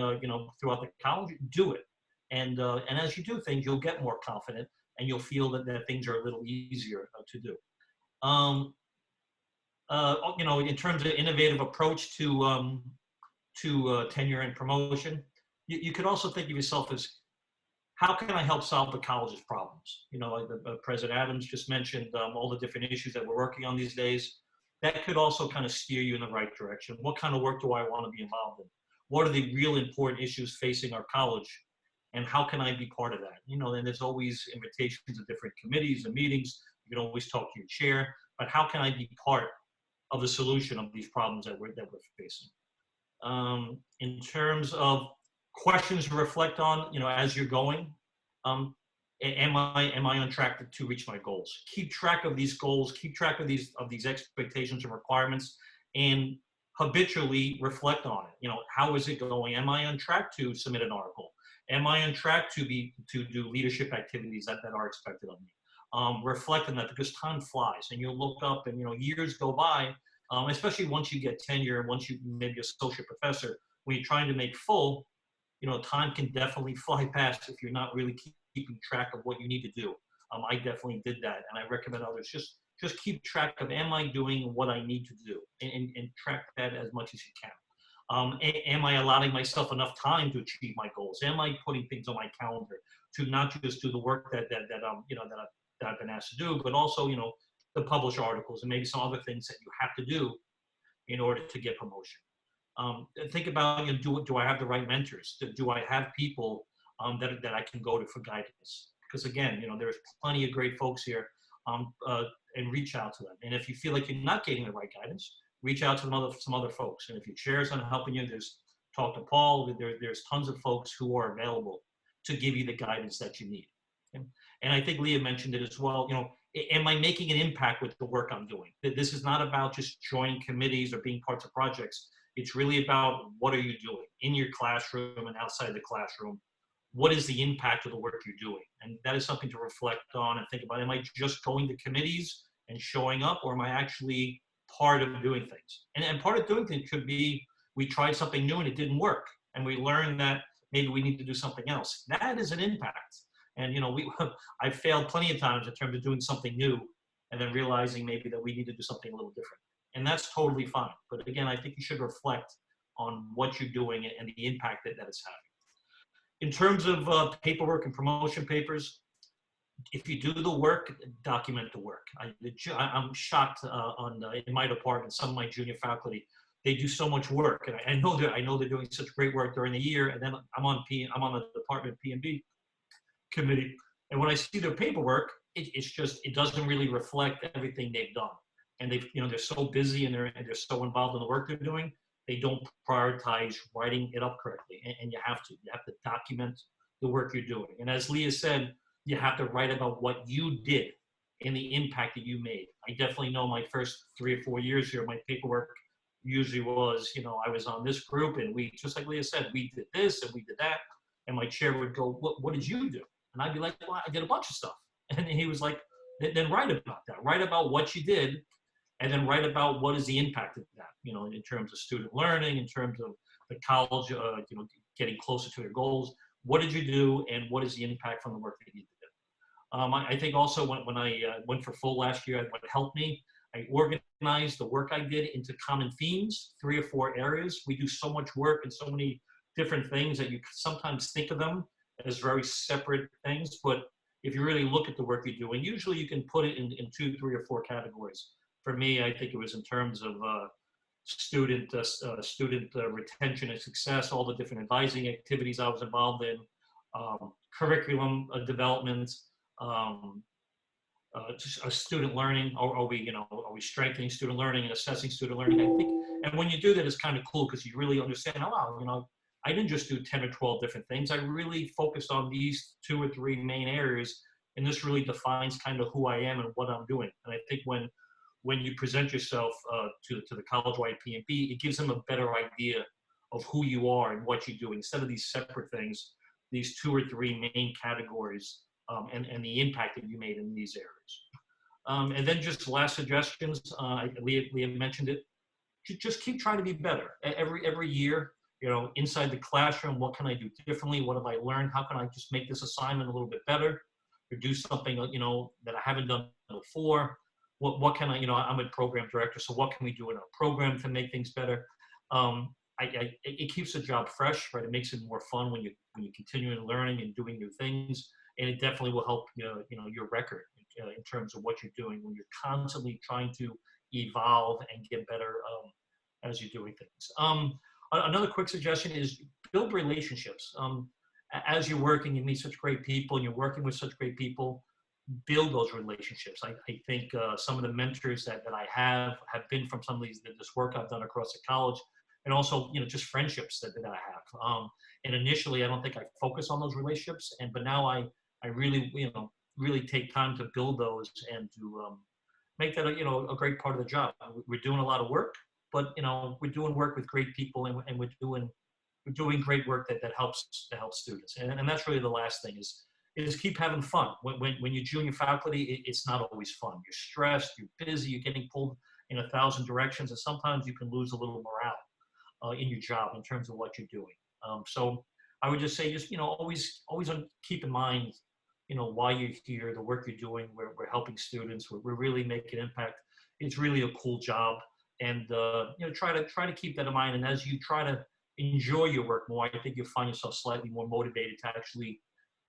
Speaker 5: throughout the college, do it. And as you do things, you'll get more confident and you'll feel that things are a little easier to do. In terms of innovative approach to tenure and promotion, you could also think of yourself as, how can I help solve the college's problems? Like President Adams just mentioned, all the different issues that we're working on these days. That could also kind of steer you in the right direction. What kind of work do I want to be involved in? What are the real important issues facing our college? And how can I be part of that? And there's always invitations to different committees and meetings. You can always talk to your chair, but how can I be part of the solution of these problems that we're facing? In terms of questions to reflect on, as you're going, am I on track to reach my goals? Keep track of these goals, keep track of these expectations and requirements, and habitually reflect on it. How is it going? Am I on track to submit an article? Am I on track to do leadership activities that are expected of me? Reflect on that, because time flies, and you'll look up and years go by, especially once you get tenure and once you maybe associate professor. When you're trying to make full, time can definitely fly past if you're not really keeping track of what you need to do. I definitely did that, and I recommend others just keep track of, am I doing what I need to do, and track that as much as you can. Am I allowing myself enough time to achieve my goals? Am I putting things on my calendar to not just do the work that I've been asked to do, but also to publish articles and maybe some other things that you have to do in order to get promotion. Think about, do I have the right mentors? Do I have people that I can go to for guidance? Because again, there's plenty of great folks here, and reach out to them. And if you feel like you're not getting the right guidance, reach out to some other folks. And if your chair isn't helping you, talk to Paul. There's tons of folks who are available to give you the guidance that you need. And I think Leah mentioned it as well. Am I making an impact with the work I'm doing? This is not about just joining committees or being parts of projects. It's really about, what are you doing in your classroom and outside the classroom? What is the impact of the work you're doing? And that is something to reflect on and think about. Am I just going to committees and showing up, or am I actually part of doing things? And part of doing things could be, we tried something new and it didn't work, and we learned that maybe we need to do something else. That is an impact. And I've failed plenty of times in terms of doing something new and then realizing maybe that we need to do something a little different. And that's totally fine. But again, I think you should reflect on what you're doing and the impact that it's having. In terms of paperwork and promotion papers, if you do the work, document the work. I'm shocked in my department, some of my junior faculty, they do so much work, and I know they're doing such great work during the year. And then I'm on the department P&B committee, and when I see their paperwork, it doesn't really reflect everything they've done. And they're so busy and they're so involved in the work they're doing, they don't prioritize writing it up correctly. And you have to document the work you're doing. And as Leah said, you have to write about what you did and the impact that you made. I definitely know my first 3 or 4 years here, my paperwork usually was, I was on this group, and we, just like Leah said, we did this and we did that. And my chair would go, what did you do? And I'd be like, well, I did a bunch of stuff. And he was like, then write about that. Write about what you did, and then write about what is the impact of that, in terms of student learning, in terms of the college, getting closer to their goals. What did you do, and what is the impact from the work that you did? I think also when I went for full last year, what helped me, I organized the work I did into common themes, 3 or 4 areas. We do so much work and so many different things that you sometimes think of them as very separate things. But if you really look at the work you're doing, usually you can put it in 2, 3, or 4 categories. For me, I think it was in terms of student retention and success, all the different advising activities I was involved in, curriculum development, just student learning. Are we strengthening student learning and assessing student learning? I think, and when you do that, it's kind of cool because you really understand, oh, wow, I didn't just do 10 or 12 different things. I really focused on these 2 or 3 main areas, and this really defines kind of who I am and what I'm doing. And I think when you present yourself to the college-wide P&B, it gives them a better idea of who you are and what you do instead of these separate things, these 2 or 3 main categories, and the impact that you made in these areas. And then just last suggestions, Leah mentioned it, just keep trying to be better. Every year, inside the classroom, what can I do differently? What have I learned? How can I just make this assignment a little bit better? Or do something, that I haven't done before? What can I'm a program director, so what can we do in our program to make things better? It keeps the job fresh, right? It makes it more fun when you continue learning and doing new things, and it definitely will help your record in terms of what you're doing when you're constantly trying to evolve and get better as you're doing things. Another quick suggestion is build relationships. As you're working, you meet such great people, and you're working with such great people. Build those relationships. I think some of the mentors that I have been from some of this work I've done across the college, and also just friendships that I have. And initially, I don't think I focused on those relationships, but now I really really take time to build those and to make that a great part of the job. We're doing a lot of work, but we're doing work with great people, and we're doing great work that helps students. And that's really the last thing is keep having fun. When you're junior faculty, it's not always fun. You're stressed, you're busy, you're getting pulled in 1,000 directions, and sometimes you can lose a little morale in your job in terms of what you're doing. So I would just say, just always keep in mind, why you're here, the work you're doing. We're helping students. We're really making an impact. It's really a cool job, and try to keep that in mind. And as you try to enjoy your work more, I think you'll find yourself slightly more motivated to actually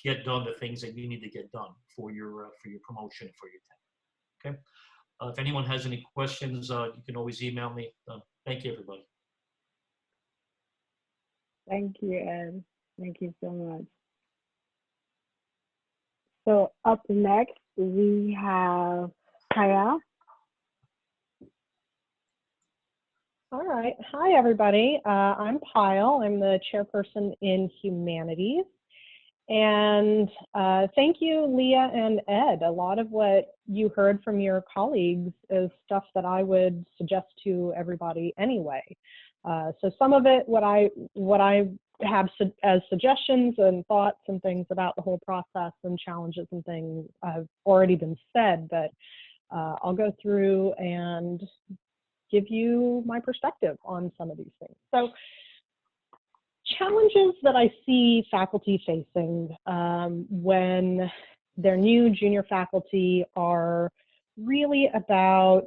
Speaker 5: get done the things that you need to get done for your promotion, for your tenure. Okay. If anyone has any questions, you can always email me. Thank you, everybody.
Speaker 1: Thank you, Ed. Thank you so much. So up next, we have Kaya.
Speaker 6: All right. Hi, everybody. I'm Pyle. I'm the chairperson in Humanities. And thank you, Leah and Ed. A lot of what you heard from your colleagues is stuff that I would suggest to everybody anyway. So some of it, what I have as suggestions and thoughts and things about the whole process and challenges and things have already been said, but I'll go through and give you my perspective on some of these things. So challenges that I see faculty facing when they're new junior faculty are really about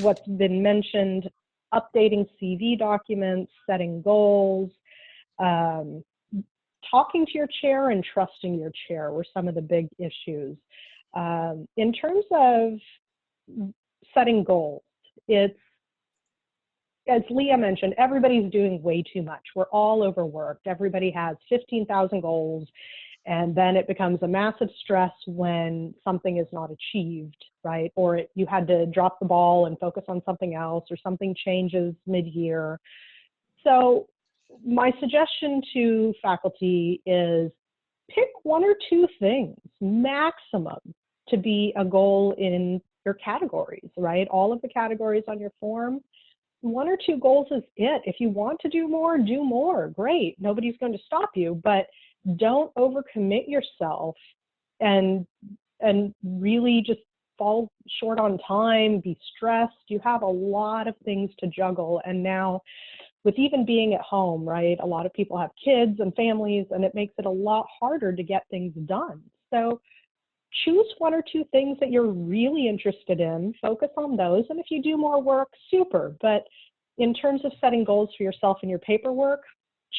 Speaker 6: what's been mentioned: updating CV documents, setting goals, talking to your chair and trusting your chair were some of the big issues. In terms of setting goals, it's, as Leah mentioned, everybody's doing way too much. We're all overworked. Everybody has 15,000 goals, and then it becomes a massive stress when something is not achieved, right? Or you had to drop the ball and focus on something else, or something changes mid-year. So my suggestion to faculty is pick 1 or 2 things, maximum, to be a goal in your categories, right? All of the categories on your form. 1 or 2 goals is it. If you want to do more, great. Nobody's going to stop you, but don't overcommit yourself and really just fall short on time, be stressed. You have a lot of things to juggle. And now with even being at home, right, a lot of people have kids and families, and it makes it a lot harder to get things done. So choose 1 or 2 things that you're really interested in, focus on those, and if you do more work, super. But in terms of setting goals for yourself in your paperwork,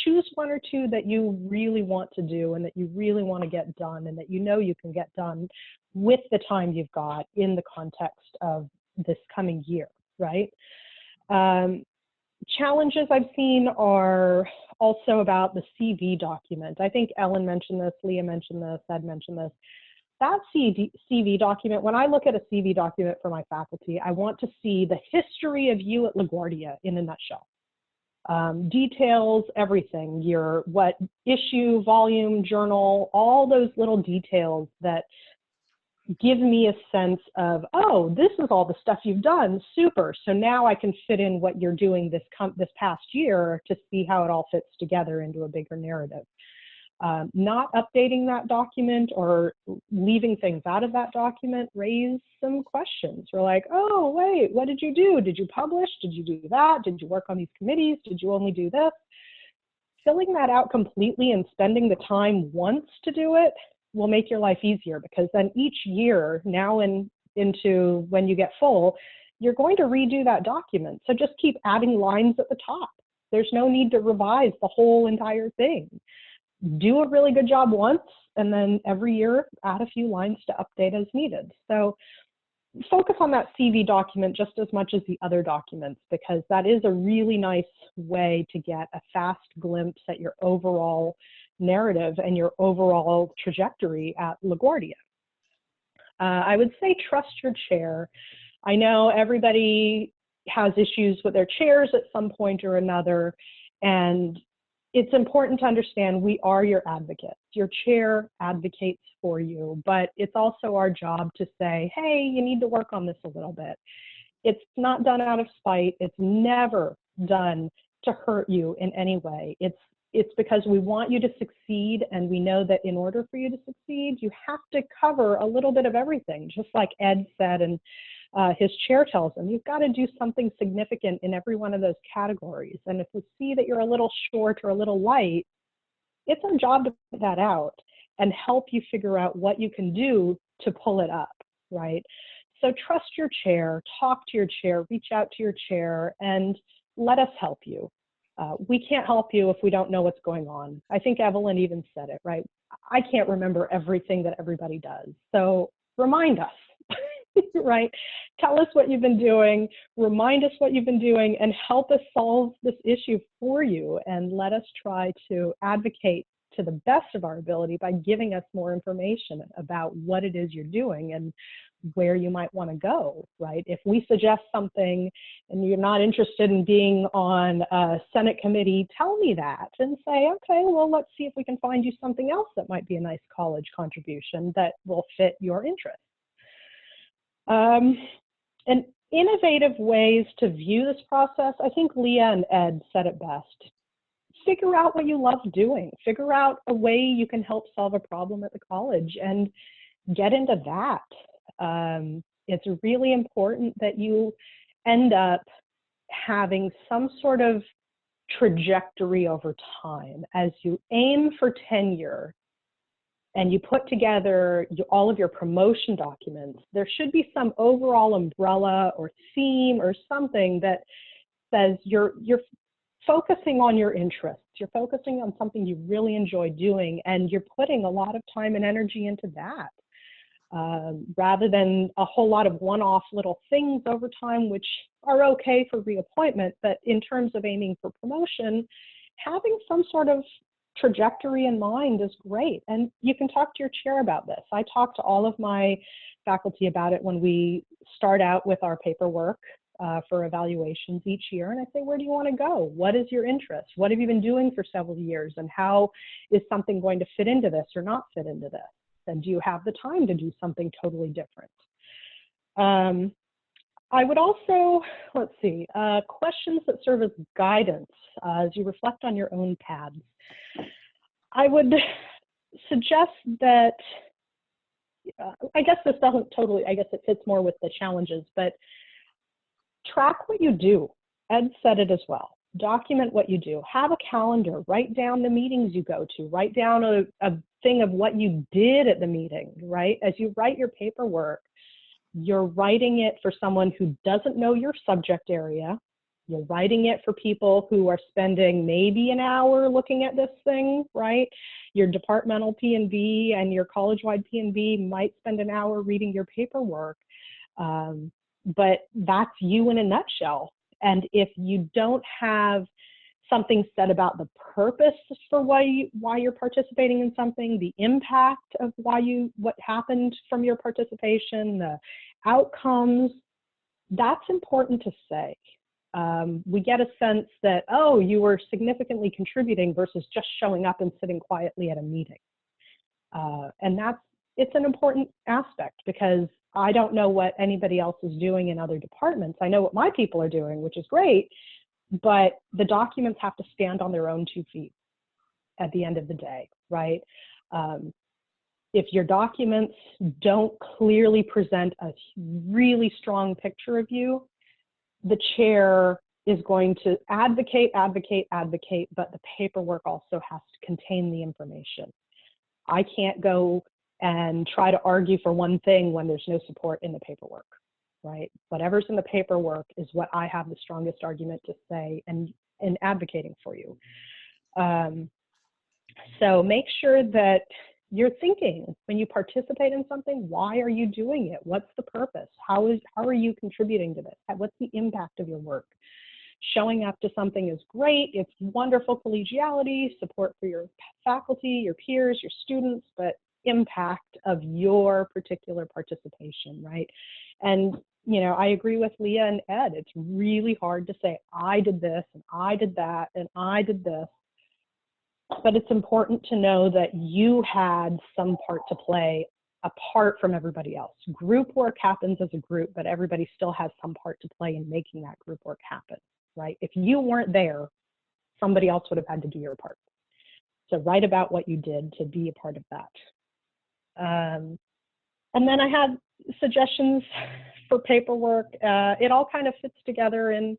Speaker 6: choose 1 or 2 that you really want to do and that you really want to get done and that you know you can get done with the time you've got in the context of this coming year, right? Challenges I've seen are also about the CV document. I think Ellen mentioned this, Leah mentioned this, Ed mentioned this. That CV document, when I look at a CV document for my faculty, I want to see the history of you at LaGuardia in a nutshell. Details, everything, what issue, volume, journal, all those little details that give me a sense of, oh, this is all the stuff you've done, super. So now I can fit in what you're doing this past year to see how it all fits together into a bigger narrative. Not updating that document or leaving things out of that document raise some questions. We're like, oh, wait, what did you do? Did you publish? Did you do that? Did you work on these committees? Did you only do this? Filling that out completely and spending the time once to do it will make your life easier, because then each year, now into when you get full, you're going to redo that document. So just keep adding lines at the top. There's no need to revise the whole entire thing. Do a really good job once, and then every year add a few lines to update as needed. So focus on that CV document just as much as the other documents, because that is a really nice way to get a fast glimpse at your overall narrative and your overall trajectory at LaGuardia. I would say trust your chair. I know everybody has issues with their chairs at some point or another, and it's important to understand we are your advocates. Your chair advocates for you, but it's also our job to say, hey, you need to work on this a little bit. It's not done out of spite. It's never done to hurt you in any way. It's because we want you to succeed, and we know that in order for you to succeed, you have to cover a little bit of everything, just like Ed said, and his chair tells him, you've got to do something significant in every one of those categories. And if we see that you're a little short or a little light, it's our job to put that out and help you figure out what you can do to pull it up, right? So trust your chair, talk to your chair, reach out to your chair, and let us help you. We can't help you if we don't know what's going on. I think Evelyn even said it, right? I can't remember everything that everybody does. So remind us, right? Tell us what you've been doing, remind us what you've been doing, and help us solve this issue for you. And let us try to advocate to the best of our ability by giving us more information about what it is you're doing and where you might want to go, right? If we suggest something and you're not interested in being on a Senate committee, tell me that and say, okay, well, let's see if we can find you something else that might be a nice college contribution that will fit your interest. And innovative ways to view this process, I think Leah and Ed said it best. Figure out what you love doing. Figure out a way you can help solve a problem at the college and get into that. It's really important that you end up having some sort of trajectory over time. As you aim for tenure and you put together all of your promotion documents, there should be some overall umbrella or theme or something that says you're focusing on your interests. You're focusing on something you really enjoy doing, and you're putting a lot of time and energy into that. Rather than a whole lot of one-off little things over time, which are okay for reappointment, but in terms of aiming for promotion, having some sort of trajectory in mind is great. And you can talk to your chair about this. I talk to all of my faculty about it when we start out with our paperwork for evaluations each year. And I say, where do you want to go? What is your interest? What have you been doing for several years? And how is something going to fit into this or not fit into this? And do you have the time to do something totally different? I would also, let's see, questions that serve as guidance as you reflect on your own paths. I would suggest that, I guess this doesn't totally, I guess it fits more with the challenges, but track what you do. Ed said it as well. Document what you do. Have a calendar. Write down the meetings you go to. Write down a thing of what you did at the meeting, right? As you write your paperwork, you're writing it for someone who doesn't know your subject area. You're writing it for people who are spending maybe an hour looking at this thing, right? Your departmental P&B and your college-wide P&B might spend an hour reading your paperwork. But that's you in a nutshell. And if you don't have something said about the purpose for why you're participating in something, the impact of what happened from your participation, the outcomes, that's important to say. We get a sense that, oh, you were significantly contributing versus just showing up and sitting quietly at a meeting. And it's an important aspect, because I don't know what anybody else is doing in other departments. I know what my people are doing, which is great, but the documents have to stand on their own 2 feet at the end of the day, right? If your documents don't clearly present a really strong picture of you, the chair is going to advocate, but the paperwork also has to contain the information. I can't go and try to argue for one thing when there's no support in the paperwork, right? Whatever's in the paperwork is what I have the strongest argument to say and in advocating for you. So make sure that you're thinking when you participate in something, why are you doing it? What's the purpose? How are you contributing to this? What's the impact of your work? Showing up to something is great. It's wonderful collegiality, support for your faculty, your peers, your students, but impact of your particular participation, right? And, you know, I agree with Leah and Ed. It's really hard to say, I did this and I did that and I did this. But it's important to know that you had some part to play apart from everybody else. Group work happens as a group, but everybody still has some part to play in making that group work happen, right? If you weren't there, somebody else would have had to do your part. So write about what you did to be a part of that. And then I had suggestions for paperwork. It all kind of fits together, and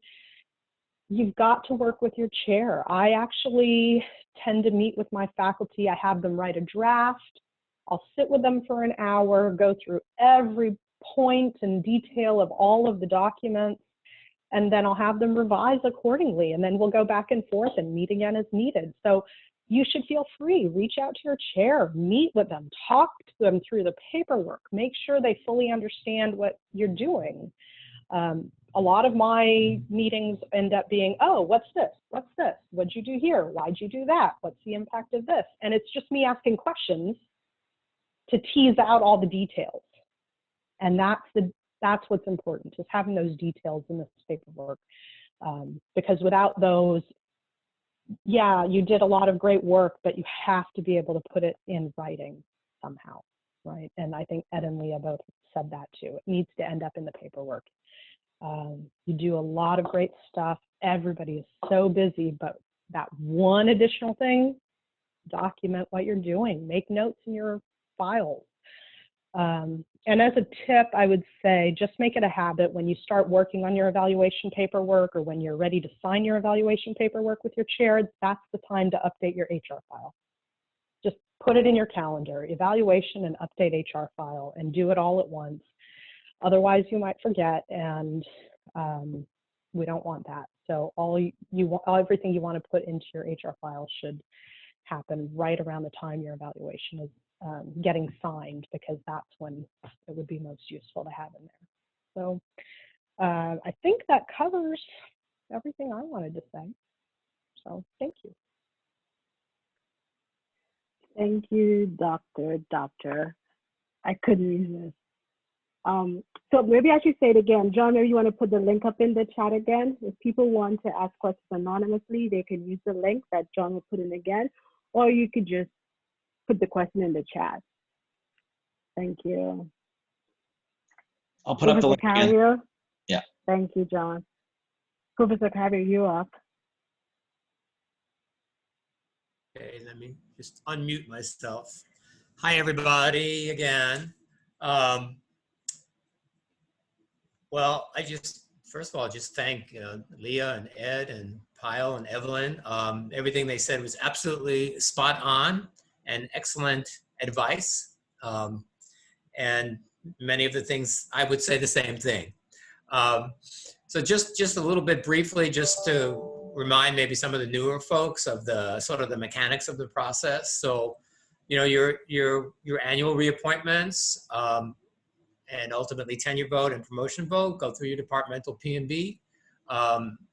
Speaker 6: you've got to work with your chair. I actually tend to meet with my faculty. I have them write a draft. I'll sit with them for an hour, go through every point and detail of all of the documents, and then I'll have them revise accordingly. And then we'll go back and forth and meet again as needed. So you should feel free, reach out to your chair, meet with them, talk to them through the paperwork, make sure they fully understand what you're doing. A lot of my meetings end up being, oh, what's this? What's this? What'd you do here? Why'd you do that? What's the impact of this? And it's just me asking questions to tease out all the details. And that's what's important, is having those details in this paperwork. Because without those, yeah, you did a lot of great work, but you have to be able to put it in writing somehow, right? And I think Ed and Leah both said that too. It needs to end up in the paperwork. You do a lot of great stuff. Everybody is so busy, but that one additional thing, document what you're doing, make notes in your files. And as a tip, I would say just make it a habit when you start working on your evaluation paperwork, or when you're ready to sign your evaluation paperwork with your chair, that's the time to update your HR file. Just put it in your calendar, evaluation and update HR file, and do it all at once. Otherwise, you might forget, and we don't want that. So everything you want to put into your HR file should happen right around the time your evaluation is getting signed, because that's when it would be most useful to have in there. So I think that covers everything I wanted to say. So thank you.
Speaker 1: Thank you, Doctor. I couldn't resist. So maybe I should say it again. John, maybe you want to put the link up in the chat again. If people want to ask questions anonymously, they can use the link that John will put in again, or you could just put the question in the chat. Thank you.
Speaker 3: I'll put up the link again. Yeah.
Speaker 1: Thank you, John. Professor Carrier, you're up.
Speaker 7: Okay, let me just unmute myself. Hi, everybody, again. Well, first of all, just thank Leah and Ed and Pyle and Evelyn. Everything they said was absolutely spot on and excellent advice. And many of the things, I would say the same thing. So just a little bit briefly, just to remind maybe some of the newer folks of the sort of the mechanics of the process. So, you know, your annual reappointments, and ultimately tenure vote and promotion vote go through your departmental P&B.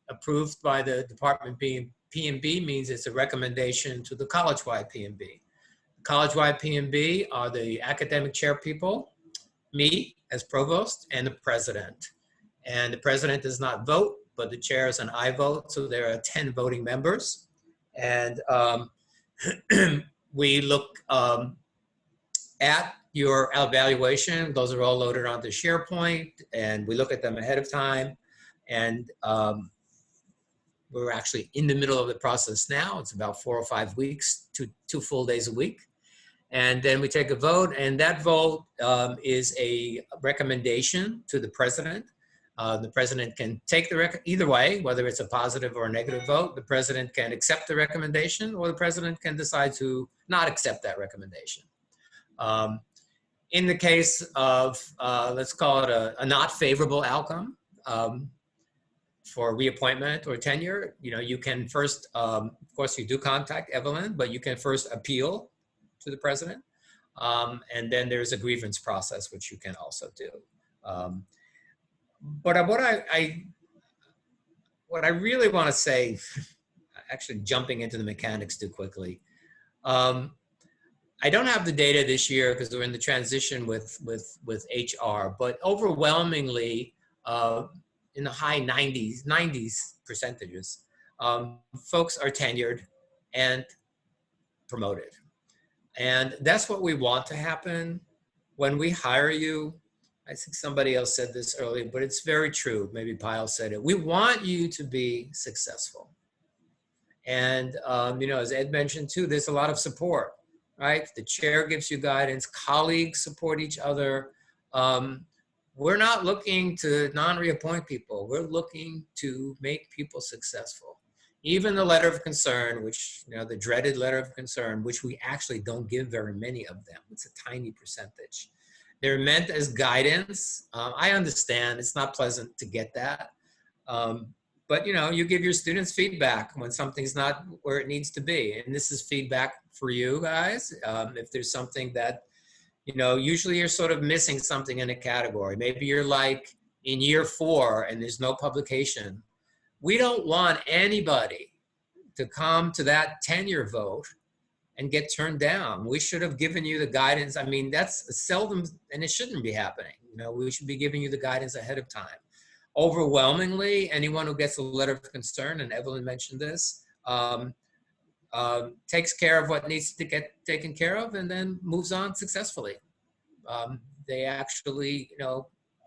Speaker 7: Approved by the department being P&B means it's a recommendation to the college-wide P&B. College-wide P&B are the academic chair people, me as provost, and the president. And the president does not vote, but the chair is an I vote, so there are 10 voting members. And we look at your evaluation. Those are all loaded onto SharePoint, and we look at them ahead of time. And we're actually in the middle of the process now. It's about 4 or 5 weeks, two full days a week. And then we take a vote, and that vote is a recommendation to the president. The president can take the either way, whether it's a positive or a negative vote. The president can accept the recommendation, or the president can decide to not accept that recommendation. In the case of, let's call it a not favorable outcome for reappointment or tenure, you can first, of course, you do contact Evelyn, but you can first appeal to the president. And then there's a grievance process, which you can also do. But what I really want to say, actually jumping into the mechanics too quickly, I don't have the data this year because we're in the transition with HR, but overwhelmingly in the high 90s percentages, folks are tenured and promoted. And that's what we want to happen when we hire you. I think somebody else said this earlier, but it's very true. Maybe Pyle said it. We want you to be successful. And, as Ed mentioned too, there's a lot of support, right? The chair gives you guidance, colleagues support each other. We're not looking to non-reappoint people. We're looking to make people successful. Even the letter of concern, which, the dreaded letter of concern, which we actually don't give very many of them. It's a tiny percentage. They're meant as guidance. I understand it's not pleasant to get that. But, you give your students feedback when something's not where it needs to be. And this is feedback for you guys. If there's something that, usually you're sort of missing something in a category. Maybe you're like in year 4 and there's no publication. We don't want anybody to come to that tenure vote and get turned down. We should have given you the guidance. I mean, that's seldom, and it shouldn't be happening. We should be giving you the guidance ahead of time. Overwhelmingly, anyone who gets a letter of concern, and Evelyn mentioned this, takes care of what needs to get taken care of and then moves on successfully. They actually,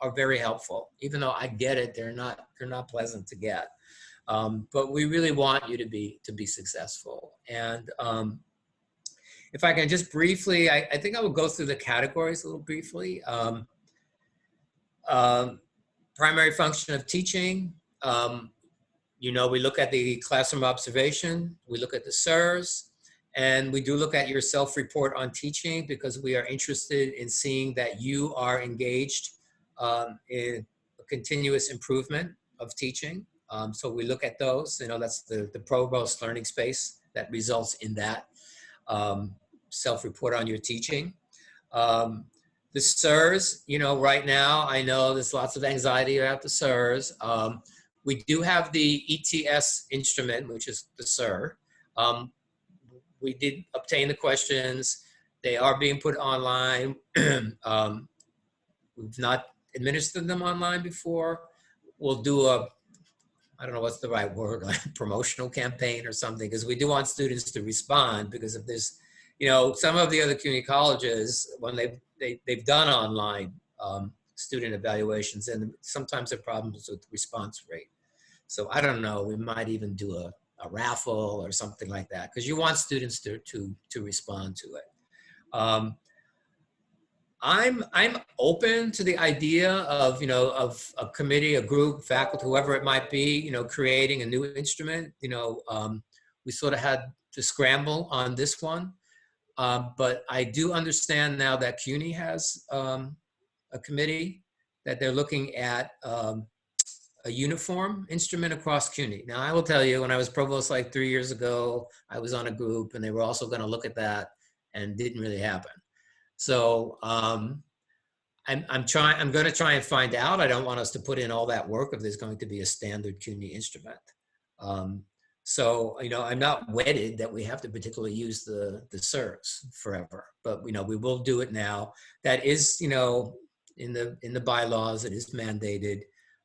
Speaker 7: are very helpful. Even though I get it, they're not pleasant to get. But we really want you to be successful. And if I can just briefly, I think I will go through the categories a little briefly. Primary function of teaching. We look at the classroom observation, we look at the SIRS, and we do look at your self-report on teaching because we are interested in seeing that you are engaged in a continuous improvement of teaching. So we look at those, that's the provost learning space that results in that self-report on your teaching. The SIRS, right now, I know there's lots of anxiety about the SIRS. We do have the ETS instrument, which is the SIR. We did obtain the questions. They are being put online. We've not administered them online before. We'll do I don't know what's the right word, like promotional campaign or something, because we do want students to respond, because if there's, some of the other community colleges, when they've done online student evaluations, and sometimes there are problems with response rate. So I don't know, we might even do a raffle or something like that, because you want students to respond to it. I'm open to the idea of, of a committee, a group, faculty, whoever it might be, creating a new instrument. We sort of had to scramble on this one. But I do understand now that CUNY has a committee that they're looking at a uniform instrument across CUNY. Now, I will tell you, when I was provost like 3 years ago, I was on a group and they were also going to look at that, and didn't really happen. So, I'm going to try and find out. I don't want us to put in all that work if there's going to be a standard CUNY instrument. So, I'm not wedded that we have to particularly use the SIRS forever, but, we will do it now. That is, in the bylaws, it is mandated.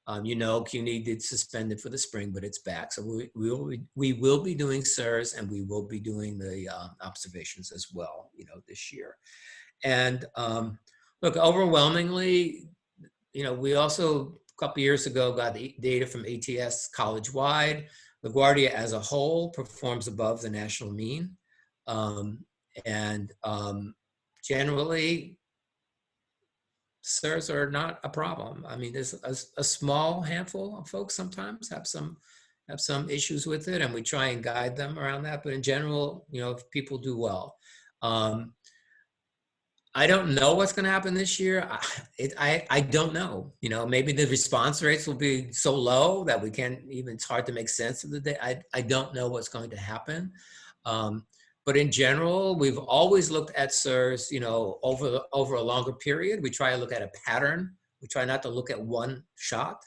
Speaker 7: CUNY did suspend it for the spring, but it's back. So we will be doing SIRS, and we will be doing the observations as well, this year. And look, overwhelmingly, we also, a couple years ago, got the data from ATS college-wide. LaGuardia as a whole performs above the national mean. Generally, SIRS are not a problem. I mean, there's a small handful of folks sometimes have some issues with it, and we try and guide them around that. But in general, people do well. I don't know what's going to happen this year. I don't know. Maybe the response rates will be so low that we can't even, it's hard to make sense of the day. I don't know what's going to happen. But in general, we've always looked at SIRS, over a longer period. We try to look at a pattern. We try not to look at one shot.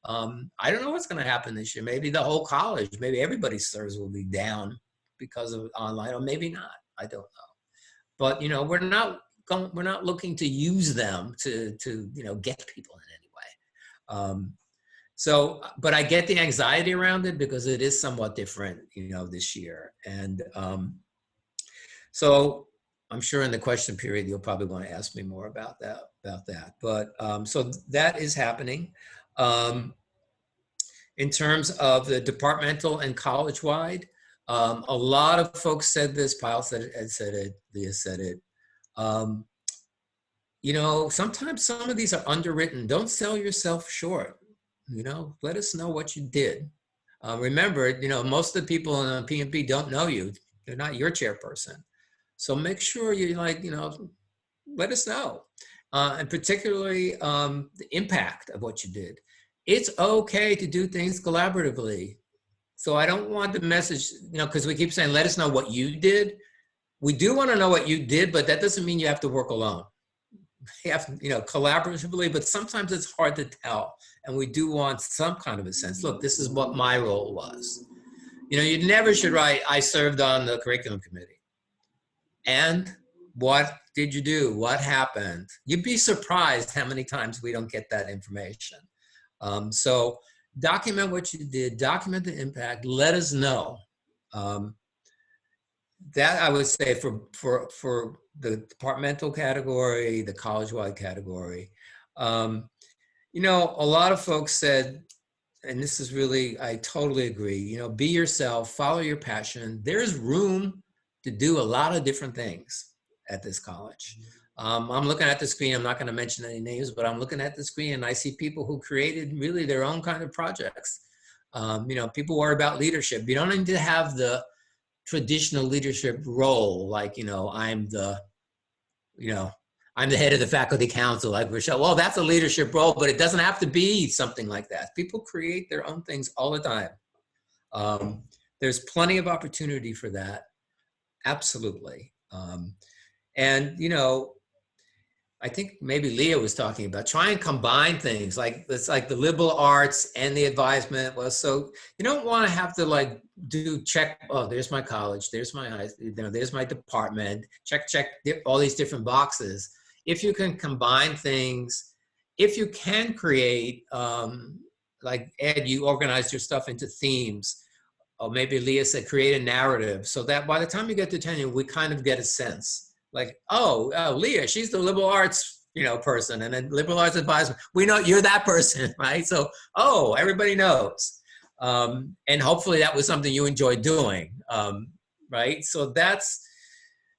Speaker 7: I don't know what's going to happen this year. Maybe the whole college, maybe everybody's SIRS will be down because of online, or maybe not. I don't know. But we're not looking to use them to get people in any way. But I get the anxiety around it because it is somewhat different, this year. And so I'm sure in the question period, you'll probably want to ask me more about that. But so that is happening. In terms of the departmental and college-wide, a lot of folks said this. Pyle said it, Ed said it, Leah said it. Sometimes some of these are underwritten. Don't sell yourself short. Let us know what you did. Remember, most of the people in P&P don't know you. They're not your chairperson. So make sure you let us know. And particularly the impact of what you did. It's okay to do things collaboratively. So I don't want the message, because we keep saying, let us know what you did. We do want to know what you did, but that doesn't mean you have to work alone. You have to, collaboratively, but sometimes it's hard to tell. And we do want some kind of a sense. Look, this is what my role was. You never should write, I served on the curriculum committee. And what did you do? What happened? You'd be surprised how many times we don't get that information. So document what you did, document the impact, let us know. That I would say for the departmental category, the college-wide category. A lot of folks said, and this is really, I totally agree, be yourself, follow your passion. There's room to do a lot of different things at this college. I'm looking at the screen, I'm not going to mention any names, but I'm looking at the screen and I see people who created really their own kind of projects. People worry about leadership. You don't need to have the traditional leadership role, like, I'm the head of the faculty council, like Rochelle. Well, that's a leadership role, but it doesn't have to be something like that. People create their own things all the time. There's plenty of opportunity for that. Absolutely. And, I think maybe Leah was talking about try and combine things like it's like the liberal arts and the advisement. Well, so you don't want to have to do check. Oh, there's my college. There's my, there's my department. Check all these different boxes. If you can combine things, if you can create, like Ed, you organize your stuff into themes. Or maybe Leah said create a narrative so that by the time you get to tenure, we kind of get a sense. Like, Leah, she's the liberal arts, person, and then liberal arts advisor. We know you're that person, right? So, everybody knows. And hopefully that was something you enjoyed doing, right? So that's,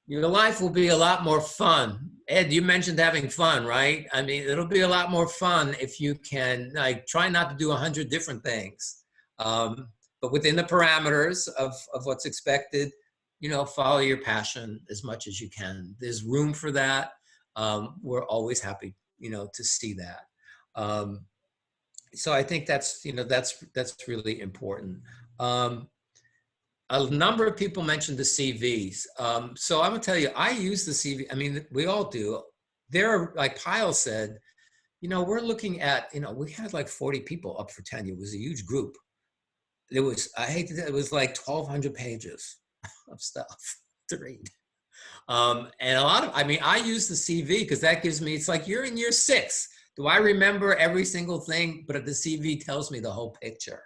Speaker 7: your life will be a lot more fun. Ed, you mentioned having fun, right? I mean, it'll be a lot more fun if you can, try not to do 100 different things. But within the parameters of what's expected, follow your passion as much as you can. There's room for that. We're always happy, to see that. So I think that's, that's really important. A number of people mentioned the CVs. So I'm gonna tell you, I use the CV. I mean, we all do. There are, like Pyle said, we're looking at, we had like 40 people up for tenure. It was a huge group. It was, I hate to, it was like 1,200 pages of stuff to read. And a lot of, I use the CV because that gives me, it's like you're in year 6. Do I remember every single thing? But the CV tells me the whole picture.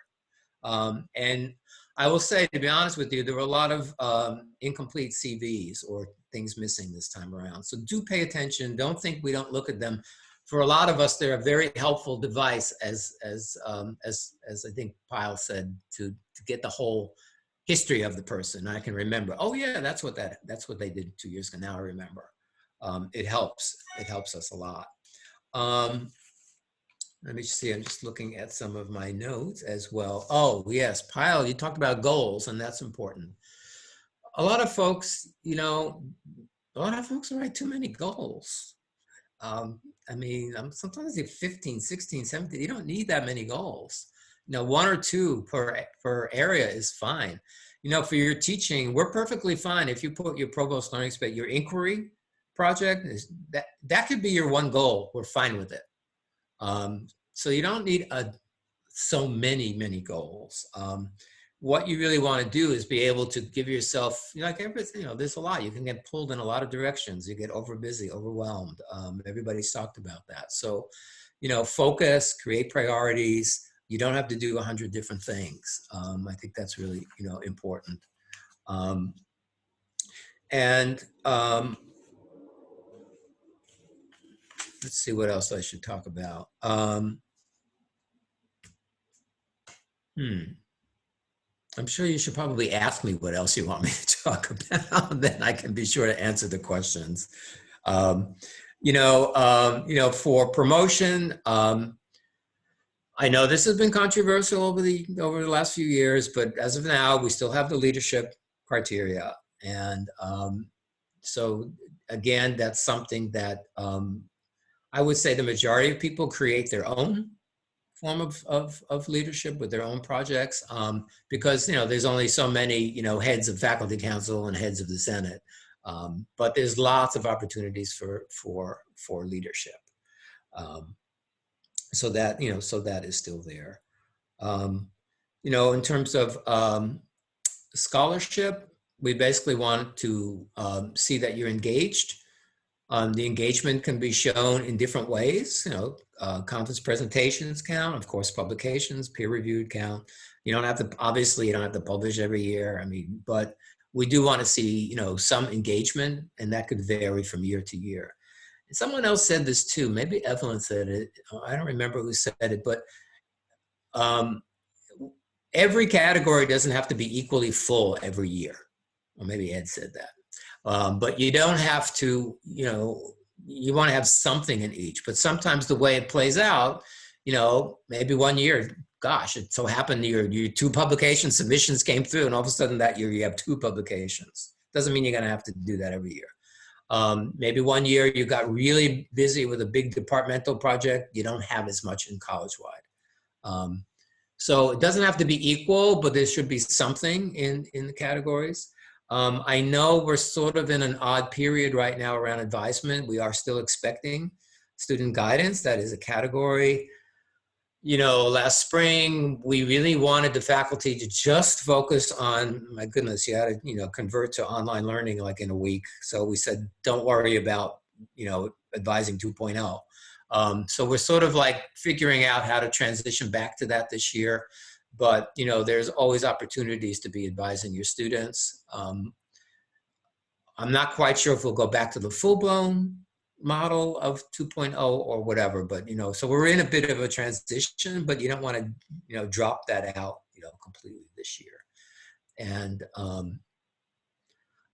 Speaker 7: And I will say, to be honest with you, there were a lot of incomplete CVs or things missing this time around. So do pay attention. Don't think we don't look at them. For a lot of us, they're a very helpful device, as I think Pyle said, to get the whole history of the person. I can remember, oh yeah, that's what they did 2 years ago. Now I remember. It helps us a lot. Let me see, I'm just looking at some of my notes as well. Oh yes, Pyle, you talked about goals, and that's important. A lot of folks, write too many goals. Sometimes you have 15, 16, 17, you don't need that many goals. 1 or 2 per area is fine. For your teaching, we're perfectly fine if you put your provost learning space, your inquiry project, that could be your one goal. We're fine with it. So you don't need so many goals. What you really want to do is be able to give yourself, like everything, there's a lot. You can get pulled in a lot of directions. You get busy, overwhelmed. Everybody's talked about that. So, focus, create priorities. You don't have to do 100 different things. I think that's really, important. Let's see what else I should talk about. I'm sure you should probably ask me what else you want me to talk about. Then I can be sure to answer the questions. For promotion, I know this has been controversial over the last few years, but as of now, we still have the leadership criteria. And so again, that's something that I would say the majority of people create their own form of leadership with their own projects, because there's only so many heads of faculty council and heads of the Senate, but there's lots of opportunities for leadership, so that is still there. In terms of scholarship, we basically want to see that you're engaged. The engagement can be shown in different ways. Conference presentations count, of course, publications, peer-reviewed count. You don't have to publish every year. But we do want to see, some engagement, and that could vary from year to year. And someone else said this too. Maybe Evelyn said it. I don't remember who said it, but every category doesn't have to be equally full every year. Or maybe Ed said that. But you don't have to, you want to have something in each. But sometimes the way it plays out, maybe one year, gosh, it so happened your 2 publication submissions came through, and all of a sudden that year you have 2 publications. Doesn't mean you're going to have to do that every year. Maybe one year you got really busy with a big departmental project. You don't have as much in college-wide. So it doesn't have to be equal, but there should be something in the categories. I know we're sort of in an odd period right now around advisement. We are still expecting student guidance. That is a category. Last spring, we really wanted the faculty to just focus on, my goodness, you had to, convert to online learning like in a week. So we said, don't worry about, advising 2.0. So we're sort of like figuring out how to transition back to that this year. But, there's always opportunities to be advising your students. I'm not quite sure if we'll go back to the full-blown model of 2.0 or whatever, but, so we're in a bit of a transition, but you don't want to, drop that out, completely this year. And I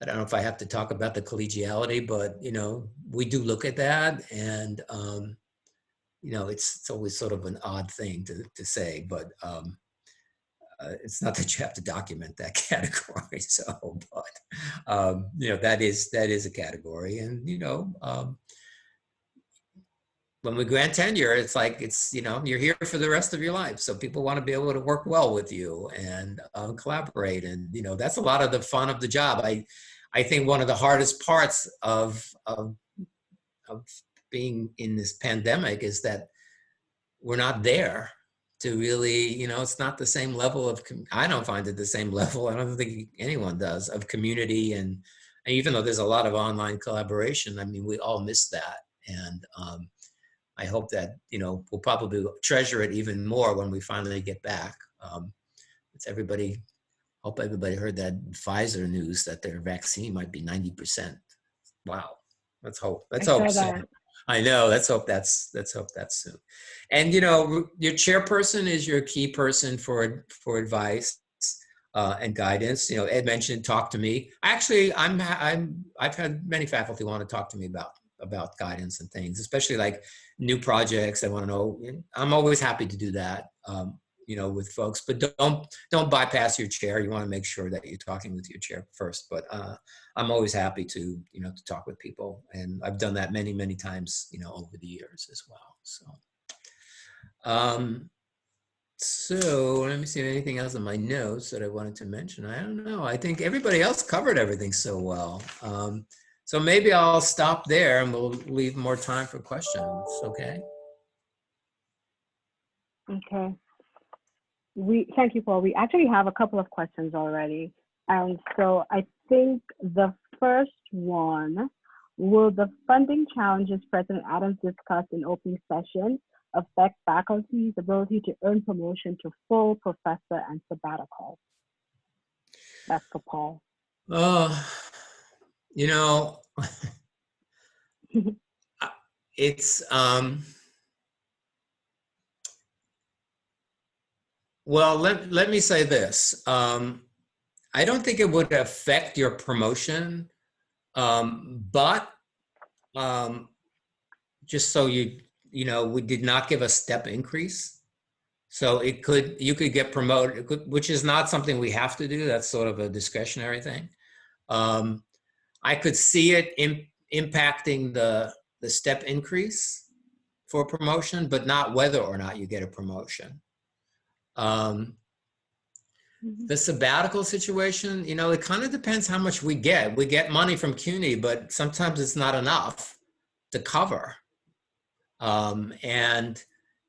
Speaker 7: don't know if I have to talk about the collegiality, but, we do look at that, and, it's always sort of an odd thing to say, but it's not that you have to document that category. So, but, that is a category. And, when we grant tenure, it's like, you're here for the rest of your life. So people want to be able to work well with you and collaborate. And, that's a lot of the fun of the job. I think one of the hardest parts of being in this pandemic is that we're not there to really, you know, it's not the same level of, I don't find it the same level, I don't think anyone does, of community. And even though there's a lot of online collaboration, I mean, we all miss that. And I hope that, you know, we'll probably treasure it even more when we finally get back. It's everybody, hope everybody heard that Pfizer news that their vaccine might be 90%. Wow. Let's hope. Let's hope soon. I know. Let's hope that's soon. And you know, your chairperson is your key person for advice and guidance. You know, Ed mentioned talk to me. Actually, I've had many faculty want to talk to me about guidance and things, especially like new projects. They want to know. I'm always happy to do that. You know, with folks, but don't bypass your chair. You want to make sure that you're talking with your chair first. But I'm always happy to, you know, to talk with people, and I've done that many, many times, you know, over the years as well. So let me see if anything else in my notes that I wanted to mention. I don't know. I think everybody else covered everything so well. So maybe I'll stop there and we'll leave more time for questions. Okay.
Speaker 1: Okay. Thank you, Paul. We actually have a couple of questions already. And so I think the first one, will the funding challenges President Adams discussed in opening session affect faculty's ability to earn promotion to full professor and sabbatical? That's for Paul.
Speaker 7: You know, it's, well, let me say this. I don't think it would affect your promotion, but just so you know, we did not give a step increase. So you could get promoted, which is not something we have to do. That's sort of a discretionary thing. I could see it impacting the step increase for promotion, but not whether or not you get a promotion. The sabbatical situation, you know, it kind of depends how much we get. We get money from CUNY, but sometimes it's not enough to cover. And,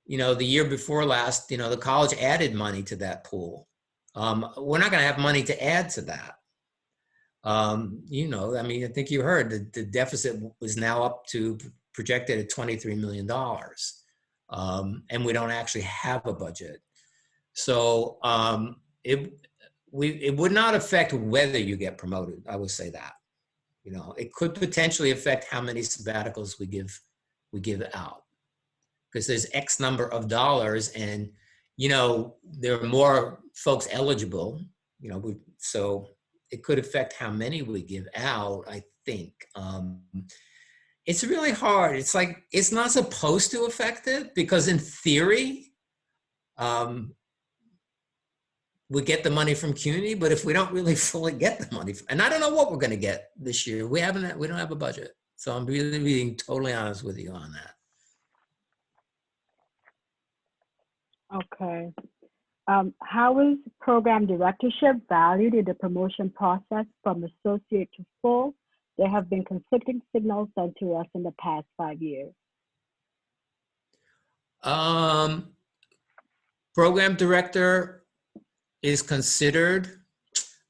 Speaker 7: you know, the year before last, you know, the college added money to that pool. We're not going to have money to add to that. You know, I mean, I think you heard the deficit was now up to projected at $23 million. And we don't actually have a budget. So it would not affect whether you get promoted. I would say that, you know, it could potentially affect how many sabbaticals we give out, because there's X number of dollars, and you know there are more folks eligible. You know, so it could affect how many we give out. I think it's really hard. It's like it's not supposed to affect it, because in theory. We get the money from CUNY, but if we don't really fully get the money, and I don't know what we're going to get this year, we don't have a budget. So I'm really being totally honest with you on that.
Speaker 1: Okay. How is program directorship valued in the promotion process from associate to full? There have been conflicting signals sent to us in the past 5 years.
Speaker 7: Program director is considered,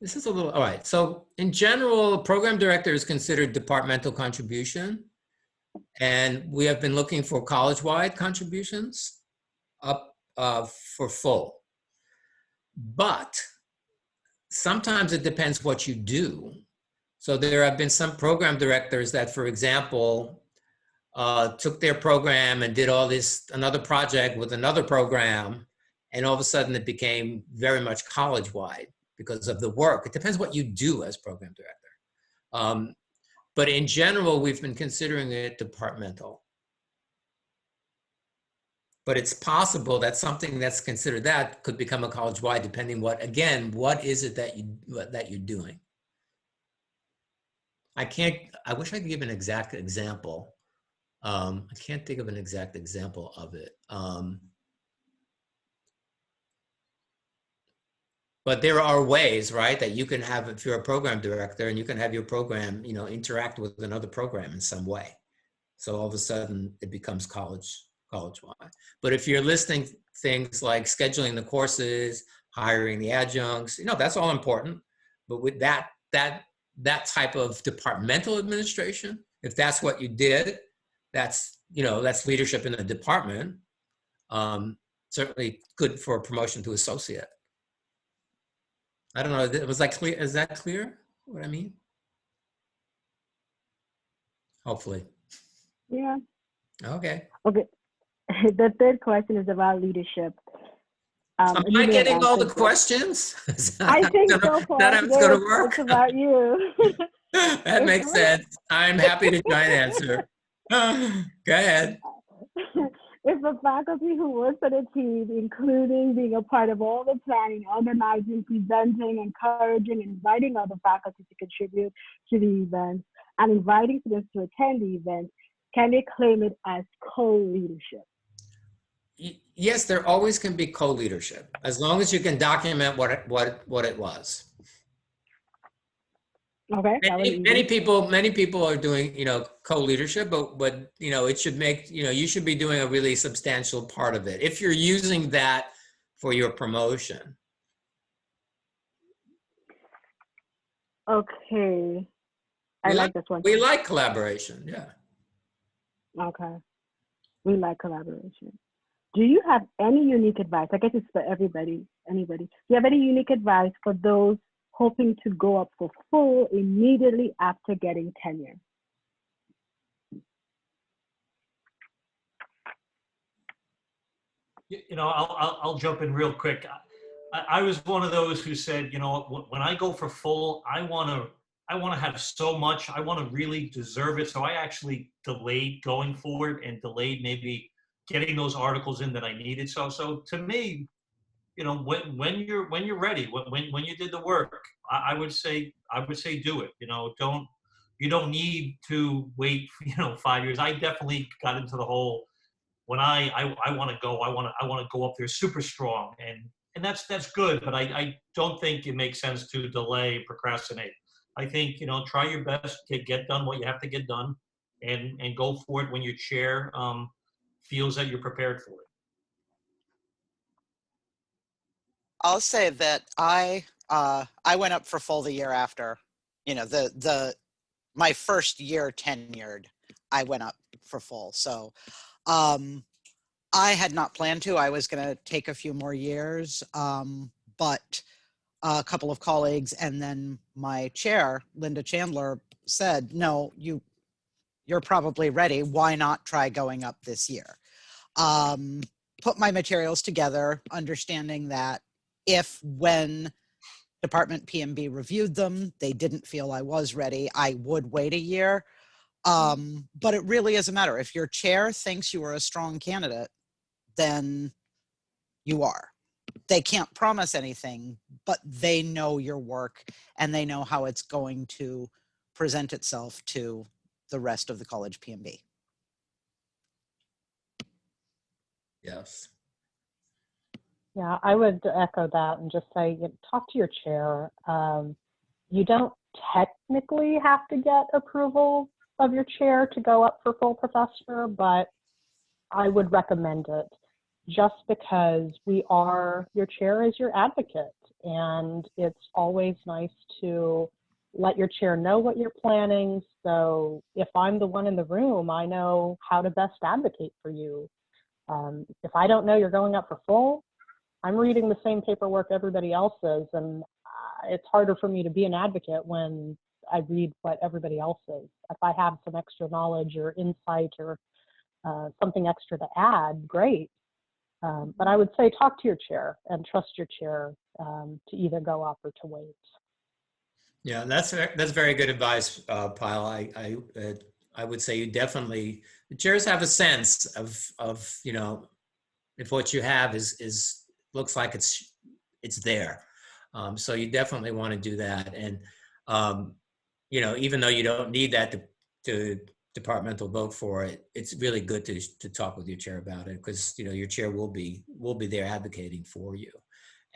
Speaker 7: this is a little, all right. So in general, program director is considered departmental contribution. And we have been looking for college-wide contributions up for full. But sometimes it depends what you do. So there have been some program directors that, for example, took their program and did another project with another program. And all of a sudden it became very much college-wide because of the work. It depends what you do as program director. But in general, we've been considering it departmental. But it's possible that something that's considered that could become a college-wide, depending what is it that you're doing? I wish I could give an exact example. I can't think of an exact example of it. But there are ways, right, that you can have, if you're a program director, and you can have your program, you know, interact with another program in some way. So all of a sudden it becomes college college-wide. But if you're listing things like scheduling the courses, hiring the adjuncts, that's all important. But with that type of departmental administration, if that's what you did, that's leadership in the department. Certainly good for a promotion to associate. I don't know. Was that clear? Is that clear? What I mean? Hopefully.
Speaker 1: Yeah.
Speaker 7: Okay.
Speaker 1: Okay. The third question is about leadership.
Speaker 7: Am I getting all the questions?
Speaker 1: I think so far.
Speaker 7: That how it's going to work?
Speaker 1: It's about you.
Speaker 7: That makes sense. I'm happy to try and answer. Go ahead.
Speaker 1: If a faculty who works on a team, including being a part of all the planning, organizing, presenting, encouraging, inviting other faculty to contribute to the event, and inviting students to attend the event, can they claim it as co-leadership?
Speaker 7: Yes, there always can be co-leadership, as long as you can document what it was.
Speaker 1: Okay.
Speaker 7: Many people are doing, co-leadership, but it should make, you should be doing a really substantial part of it if you're using that for your promotion.
Speaker 1: Okay. I like this one.
Speaker 7: We like collaboration. Yeah.
Speaker 1: Okay. We like collaboration. Do you have any unique advice? I guess it's for anybody. Do you have any unique advice for those hoping to go up for full immediately after getting tenure?
Speaker 5: I'll jump in real quick. I was one of those who said, when I go for full, I want to have so much. I want to really deserve it. So I actually delayed going forward and delayed maybe getting those articles in that I needed. So to me, when you're ready, when you did the work, I would say do it. You don't need to wait 5 years. I definitely got into the whole, when I want to go, I want to go up there super strong, and that's good, but I don't think it makes sense to delay, procrastinate. I think try your best to get done what you have to get done, and go for it when your chair feels that you're prepared for it.
Speaker 4: I'll say that I went up for full the year after, my first year tenured, I went up for full. So I had not planned to. I was going to take a few more years, but a couple of colleagues and then my chair, Linda Chandler, said, "No, you're probably ready. Why not try going up this year?" Put my materials together, understanding that when Department PMB reviewed them, they didn't feel I was ready, I would wait a year. But it really is a matter. If your chair thinks you are a strong candidate, then you are. They can't promise anything, but they know your work and they know how it's going to present itself to the rest of the college PMB.
Speaker 7: Yes.
Speaker 6: Yeah, I would echo that and just say, talk to your chair. You don't technically have to get approval of your chair to go up for full professor, but I would recommend it just because your chair is your advocate, and it's always nice to let your chair know what you're planning. So if I'm the one in the room, I know how to best advocate for you. If I don't know you're going up for full, I'm reading the same paperwork everybody else is, and it's harder for me to be an advocate when I read what everybody else is. If I have some extra knowledge or insight or something extra to add, great. But I would say talk to your chair and trust your chair to either go up or to wait. Yeah,
Speaker 7: that's very good advice, Pyle. I would say the chairs have a sense of if what you have is looks like it's there. So you definitely want to do that. And even though you don't need that to departmental vote for it, it's really good to talk with your chair about it, because your chair will be there advocating for you.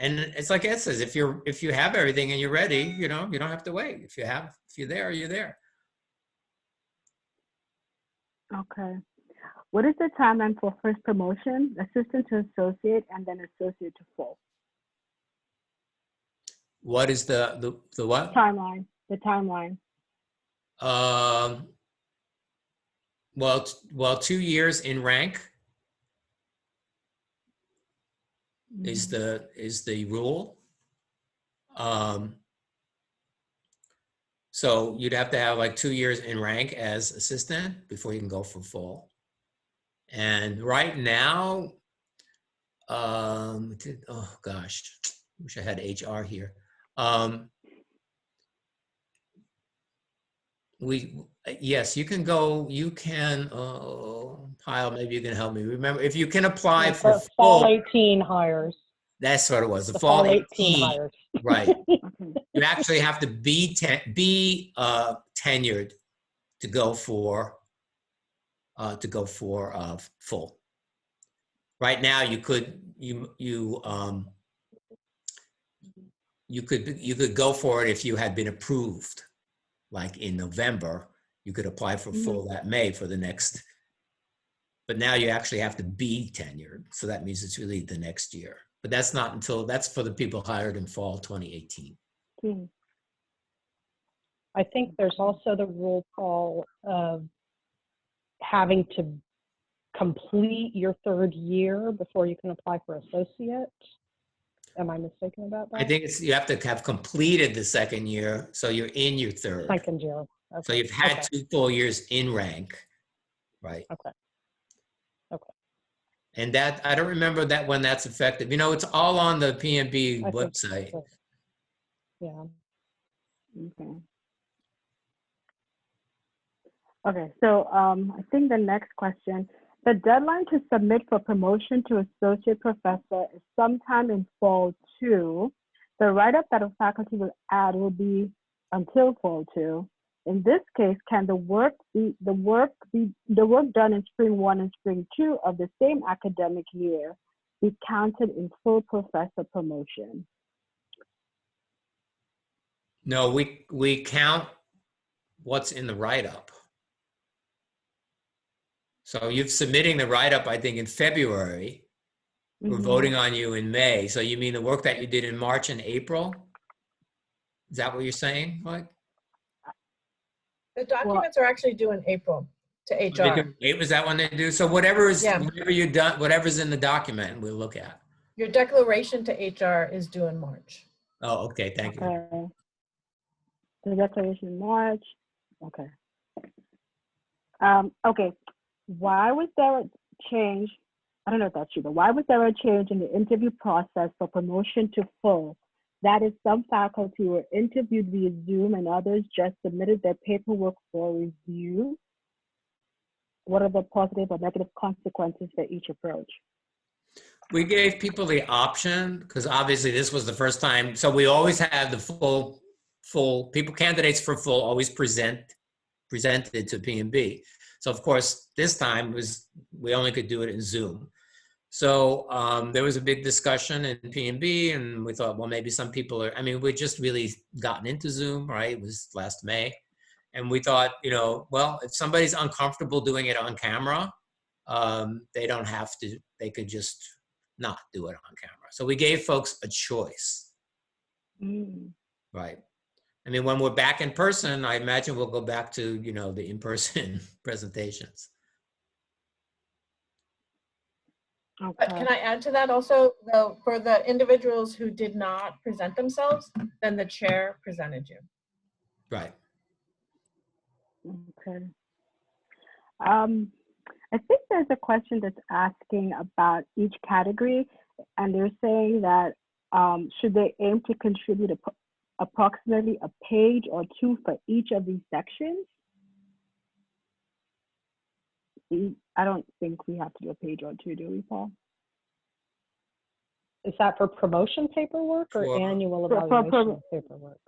Speaker 7: And it's like Ed says, if you have everything and you're ready, you don't have to wait. If you're there, you're there.
Speaker 1: Okay. What is the timeline for first promotion, assistant to associate, and then associate to full?
Speaker 7: What is the what?
Speaker 1: Timeline, the timeline.
Speaker 7: Well, 2 years in rank is the rule. So you'd have to have like 2 years in rank as assistant before you can go for full. And right now, oh gosh, wish I had HR here. Yes, you can go, you can, Pyle, maybe you can help me. Remember, if you can apply for
Speaker 6: The fall
Speaker 7: full,
Speaker 6: 18 hires.
Speaker 7: that's what it was, the
Speaker 6: The
Speaker 7: fall
Speaker 6: fall 18
Speaker 7: 18,
Speaker 6: hires.
Speaker 7: right.
Speaker 1: Okay.
Speaker 7: You actually have to be tenured to go for full. Right now, you could go for it if you had been approved, like in November. You could apply for full that May for the next. But now you actually have to be tenured, so that means it's really the next year. But that's not until that's for the people hired in fall 2018.
Speaker 6: I think there's also the rule, Paul, of having to complete your third year before you can apply for associate. Am I mistaken about that?
Speaker 7: I think you have to have completed the second year, so you're in your third.
Speaker 6: Second year. Okay.
Speaker 7: So you've had
Speaker 6: Okay.
Speaker 7: 2 full years in rank, right?
Speaker 6: Okay. Okay.
Speaker 7: And that, I don't remember that when that's effective. You know, it's all on the PNB
Speaker 6: I think
Speaker 7: website.
Speaker 6: so. Yeah.
Speaker 1: Okay. Okay, so I think the next question, the deadline to submit for promotion to associate professor is sometime in fall 2. The write-up that a faculty will add will be until fall 2. In this case, can the work done in spring 1 and spring 2 of the same academic year be counted in full professor promotion?
Speaker 7: No, we count what's in the write-up. So you're submitting the write-up, I think, in February. We're voting on you in May. So you mean the work that you did in March and April? Is that what you're saying, Mike?
Speaker 8: The documents are actually due in April to HR.
Speaker 7: Was that when they do? So whatever is,
Speaker 8: Yeah.
Speaker 7: whatever you've done, whatever's in the document, we'll look at.
Speaker 8: Your declaration to HR is due in March.
Speaker 7: Oh, okay, thank you.
Speaker 1: Okay. The declaration in March. Okay. Okay. Why was there a change? I don't know if that's true, but why was there a change in the interview process for promotion to full? That is, some faculty were interviewed via Zoom and others just submitted their paperwork for review. What are the positive or negative consequences for each approach?
Speaker 7: We gave people the option because obviously this was the first time. So we always had the full people, candidates for full always presented to P&B. So of course, this time we only could do it in Zoom. So there was a big discussion in P&B, and we thought, well, maybe some people are, I mean, we just really gotten into Zoom, right? It was last May. And we thought, you know, well, if somebody's uncomfortable doing it on camera, they don't have to, they could just not do it on camera. So we gave folks a choice, right? I mean, when we're back in person, I imagine we'll go back to, you know, the in-person presentations.
Speaker 1: Okay.
Speaker 8: But can I add to that also, though, for the individuals who did not present themselves, then the chair presented you.
Speaker 7: Right.
Speaker 1: Okay. I think there's a question that's asking about each category, and they're saying that should they aim to contribute approximately a page or 2 for each of these sections? I don't think we have to do a page or 2, do we, Paul?
Speaker 6: Is that for promotion paperwork or
Speaker 7: For-
Speaker 6: annual
Speaker 1: for-
Speaker 6: evaluation paperwork?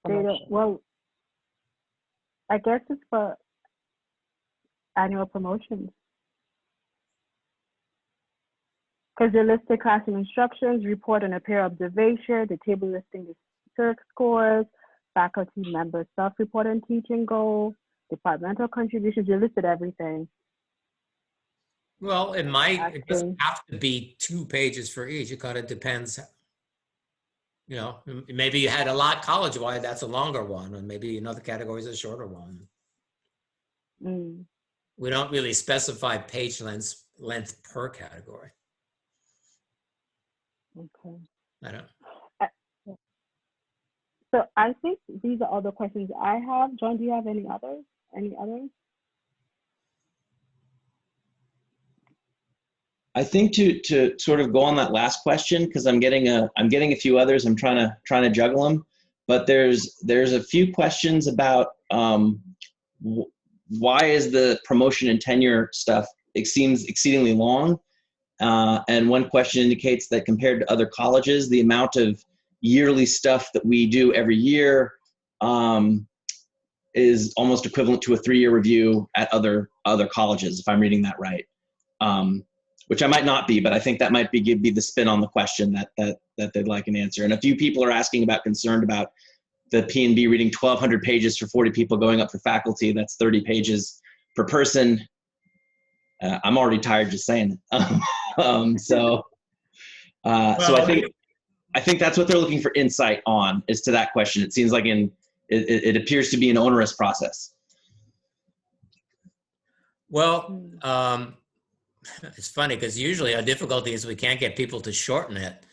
Speaker 6: Promotion.
Speaker 1: Well, I guess it's for annual promotions. Because they list the classroom instructions, report and appear observation, the table listing the CERC scores, faculty member self-report and teaching goals, departmental contributions. You listed everything.
Speaker 7: Well, it doesn't
Speaker 1: asking.
Speaker 7: have to be 2 pages for each. It kind of depends. You know, maybe you had a lot college-wide, that's a longer one, and maybe another category is a shorter one.
Speaker 1: Mm,
Speaker 7: We don't really specify page length per category.
Speaker 1: okay.
Speaker 7: I don't.
Speaker 1: Uh, So I think these are all the questions I have. John, do you have any others? Any others?
Speaker 3: I think to sort of go on that last question, because I'm getting a few others. I'm trying to juggle them, but there's a few questions about why is the promotion and tenure stuff, it seems exceedingly long, and one question indicates that compared to other colleges, the amount of yearly stuff that we do every year is almost equivalent to a 3-year review at other colleges, if I'm reading that right. Which I might not be, but I think that might be the spin on the question that they'd like an answer. And a few people are concerned about the P&B reading 1,200 pages for 40 people going up for faculty. That's 30 pages per person. I'm already tired just saying it. So I think that's what they're looking for insight on, is to that question. It seems like it appears to be an onerous process.
Speaker 7: Well, it's funny because usually our difficulty is we can't get people to shorten it,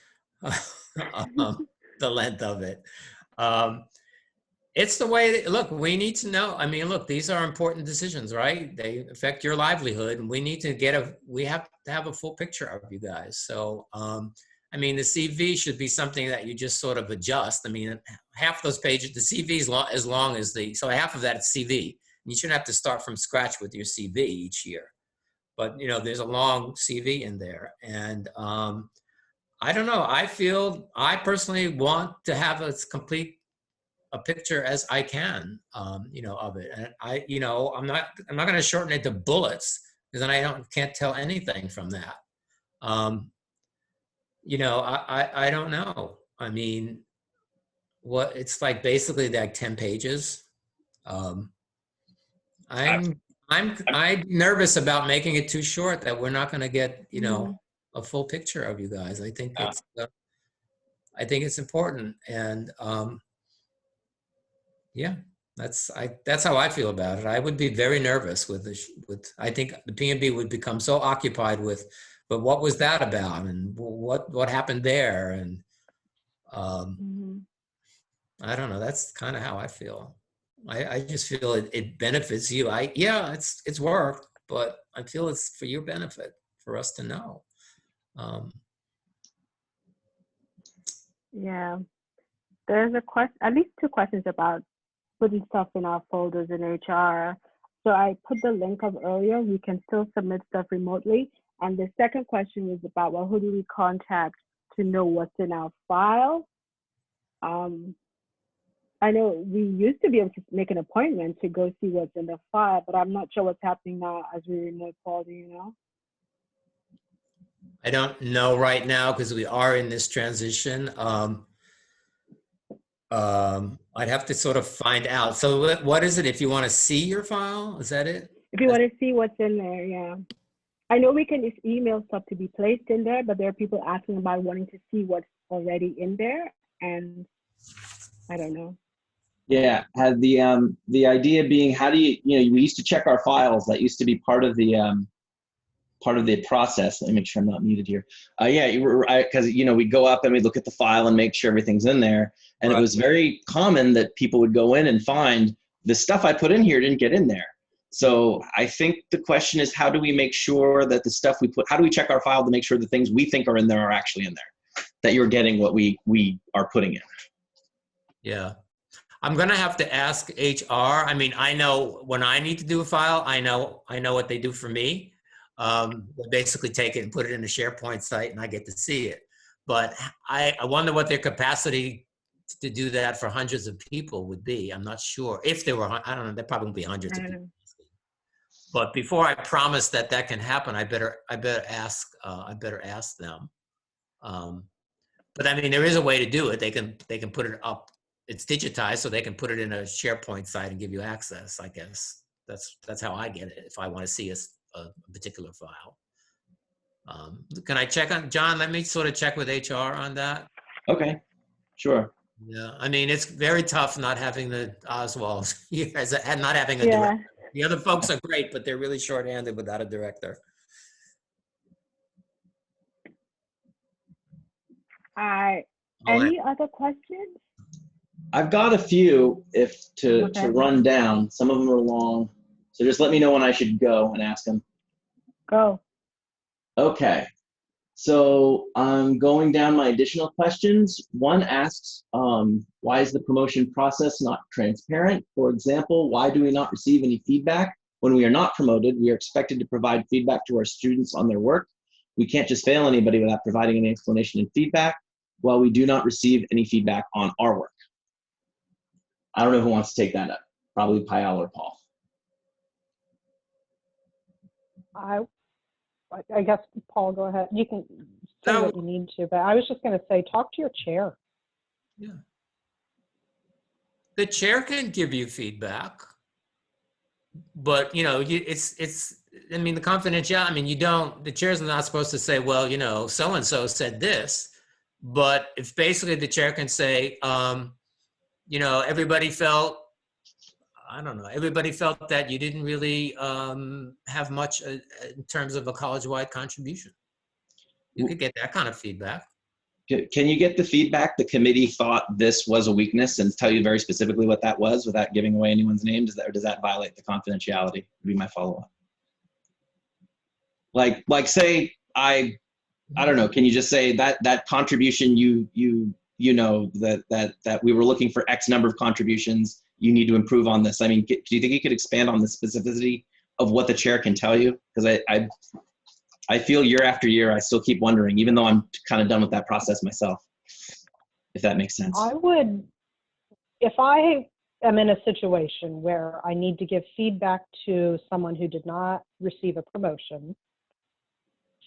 Speaker 7: the length of it. It's the way, look, we need to know. I mean, look, these are important decisions, right? They affect your livelihood, and we need to we have to have a full picture of you guys. So, I mean, the CV should be something that you just sort of adjust. I mean, half those pages, the CV is as long as so half of that is CV. You shouldn't have to start from scratch with your CV each year. But, you know, there's a long CV in there. And I don't know. I personally want to have as complete a picture as I can, you know, of it. And I'm not going to shorten it to bullets, because then I can't tell anything from that. You know, I don't know. I mean, it's like basically like 10 pages. I'm nervous about making it too short, that we're not going to get, you know, a full picture of you guys. I think it's important. And yeah, that's how I feel about it. I would be very nervous I think the P&B would become so occupied with, but what was that about? And what happened there? And I don't know. That's kind of how I feel. I just feel it benefits you. It's work, but I feel it's for your benefit, for us to know.
Speaker 1: Yeah, there's at least 2 questions about putting stuff in our folders in HR. So I put the link up earlier. We can still submit stuff remotely. And the second question was about, well, who do we contact to know what's in our file? I know we used to be able to make an appointment to go see what's in the file, but I'm not sure what's happening now as we remote call. Do you know?
Speaker 7: I don't know right now, because we are in this transition. I'd have to sort of find out. So what is it? If you want to see your file, is that it?
Speaker 1: If you want to see what's in there, yeah. I know we can just email stuff to be placed in there, but there are people asking about wanting to see what's already in there, and I don't know.
Speaker 3: Yeah, had the idea being, how do we used to check our files. That used to be part of the process. Let me make sure I'm not muted here. Yeah, because we'd go up and we'd look at the file and make sure everything's in there. And It was very common that people would go in and find the stuff I put in here didn't get in there. So I think the question is, how do we make sure that the stuff how do we check our file to make sure the things we think are in there are actually in there, that you're getting what we are putting in?
Speaker 7: Yeah. I'm going to have to ask HR. I mean, I know when I need to do a file, I know what they do for me. They basically take it and put it in a SharePoint site, and I get to see it. But I wonder what their capacity to do that for hundreds of people would be. I'm not sure. If there were, I don't know, there probably would be hundreds of people. But before I promise that can happen, I better ask them. But I mean, there is a way to do it. They can put it up. It's digitized, so they can put it in a SharePoint site and give you access, I guess. That's how I get it if I want to see a particular file. Can I check on, John, let me sort of check with HR on that.
Speaker 3: Okay, sure.
Speaker 7: Yeah, I mean, it's very tough not having the Oswalds here, and not having a
Speaker 1: Yeah.
Speaker 7: director. The other folks are great, but they're really shorthanded without a director.
Speaker 1: Any other questions?
Speaker 3: I've got a few to
Speaker 1: Okay.
Speaker 3: run down. Some of them are long. So just let me know when I should go and ask them.
Speaker 1: Go.
Speaker 3: Okay. So I'm going down my additional questions. One asks, why is the promotion process not transparent? For example, why do we not receive any feedback? When we are not promoted, we are expected to provide feedback to our students on their work. We can't just fail anybody without providing any explanation and feedback, while we do not receive any feedback on our work. I don't know who wants to take that up. Probably Payal or Paul.
Speaker 6: I guess, Paul, go ahead. You can say
Speaker 7: No.
Speaker 6: what you need to, but I was just going to say, talk to your chair.
Speaker 7: Yeah. The chair can give you feedback, but you know, I mean, the confidentiality, I mean, the chair's not supposed to say, well, you know, so-and-so said this, but if basically the chair can say, you know, everybody felt that you didn't really have much in terms of a college-wide contribution. You could get that kind of feedback.
Speaker 3: Can you get the feedback the committee thought this was a weakness and tell you very specifically what that was without giving away anyone's name? Does that violate the confidentiality? Would be my follow-up. Like say I don't know. Can you just say that contribution you know that we were looking for X number of contributions. You need to improve on this. I mean, do you think you could expand on the specificity of what the chair can tell you? Because I feel year after year, I still keep wondering, even though I'm kind of done with that process myself, if that makes sense.
Speaker 6: I would, if I am in a situation where I need to give feedback to someone who did not receive a promotion,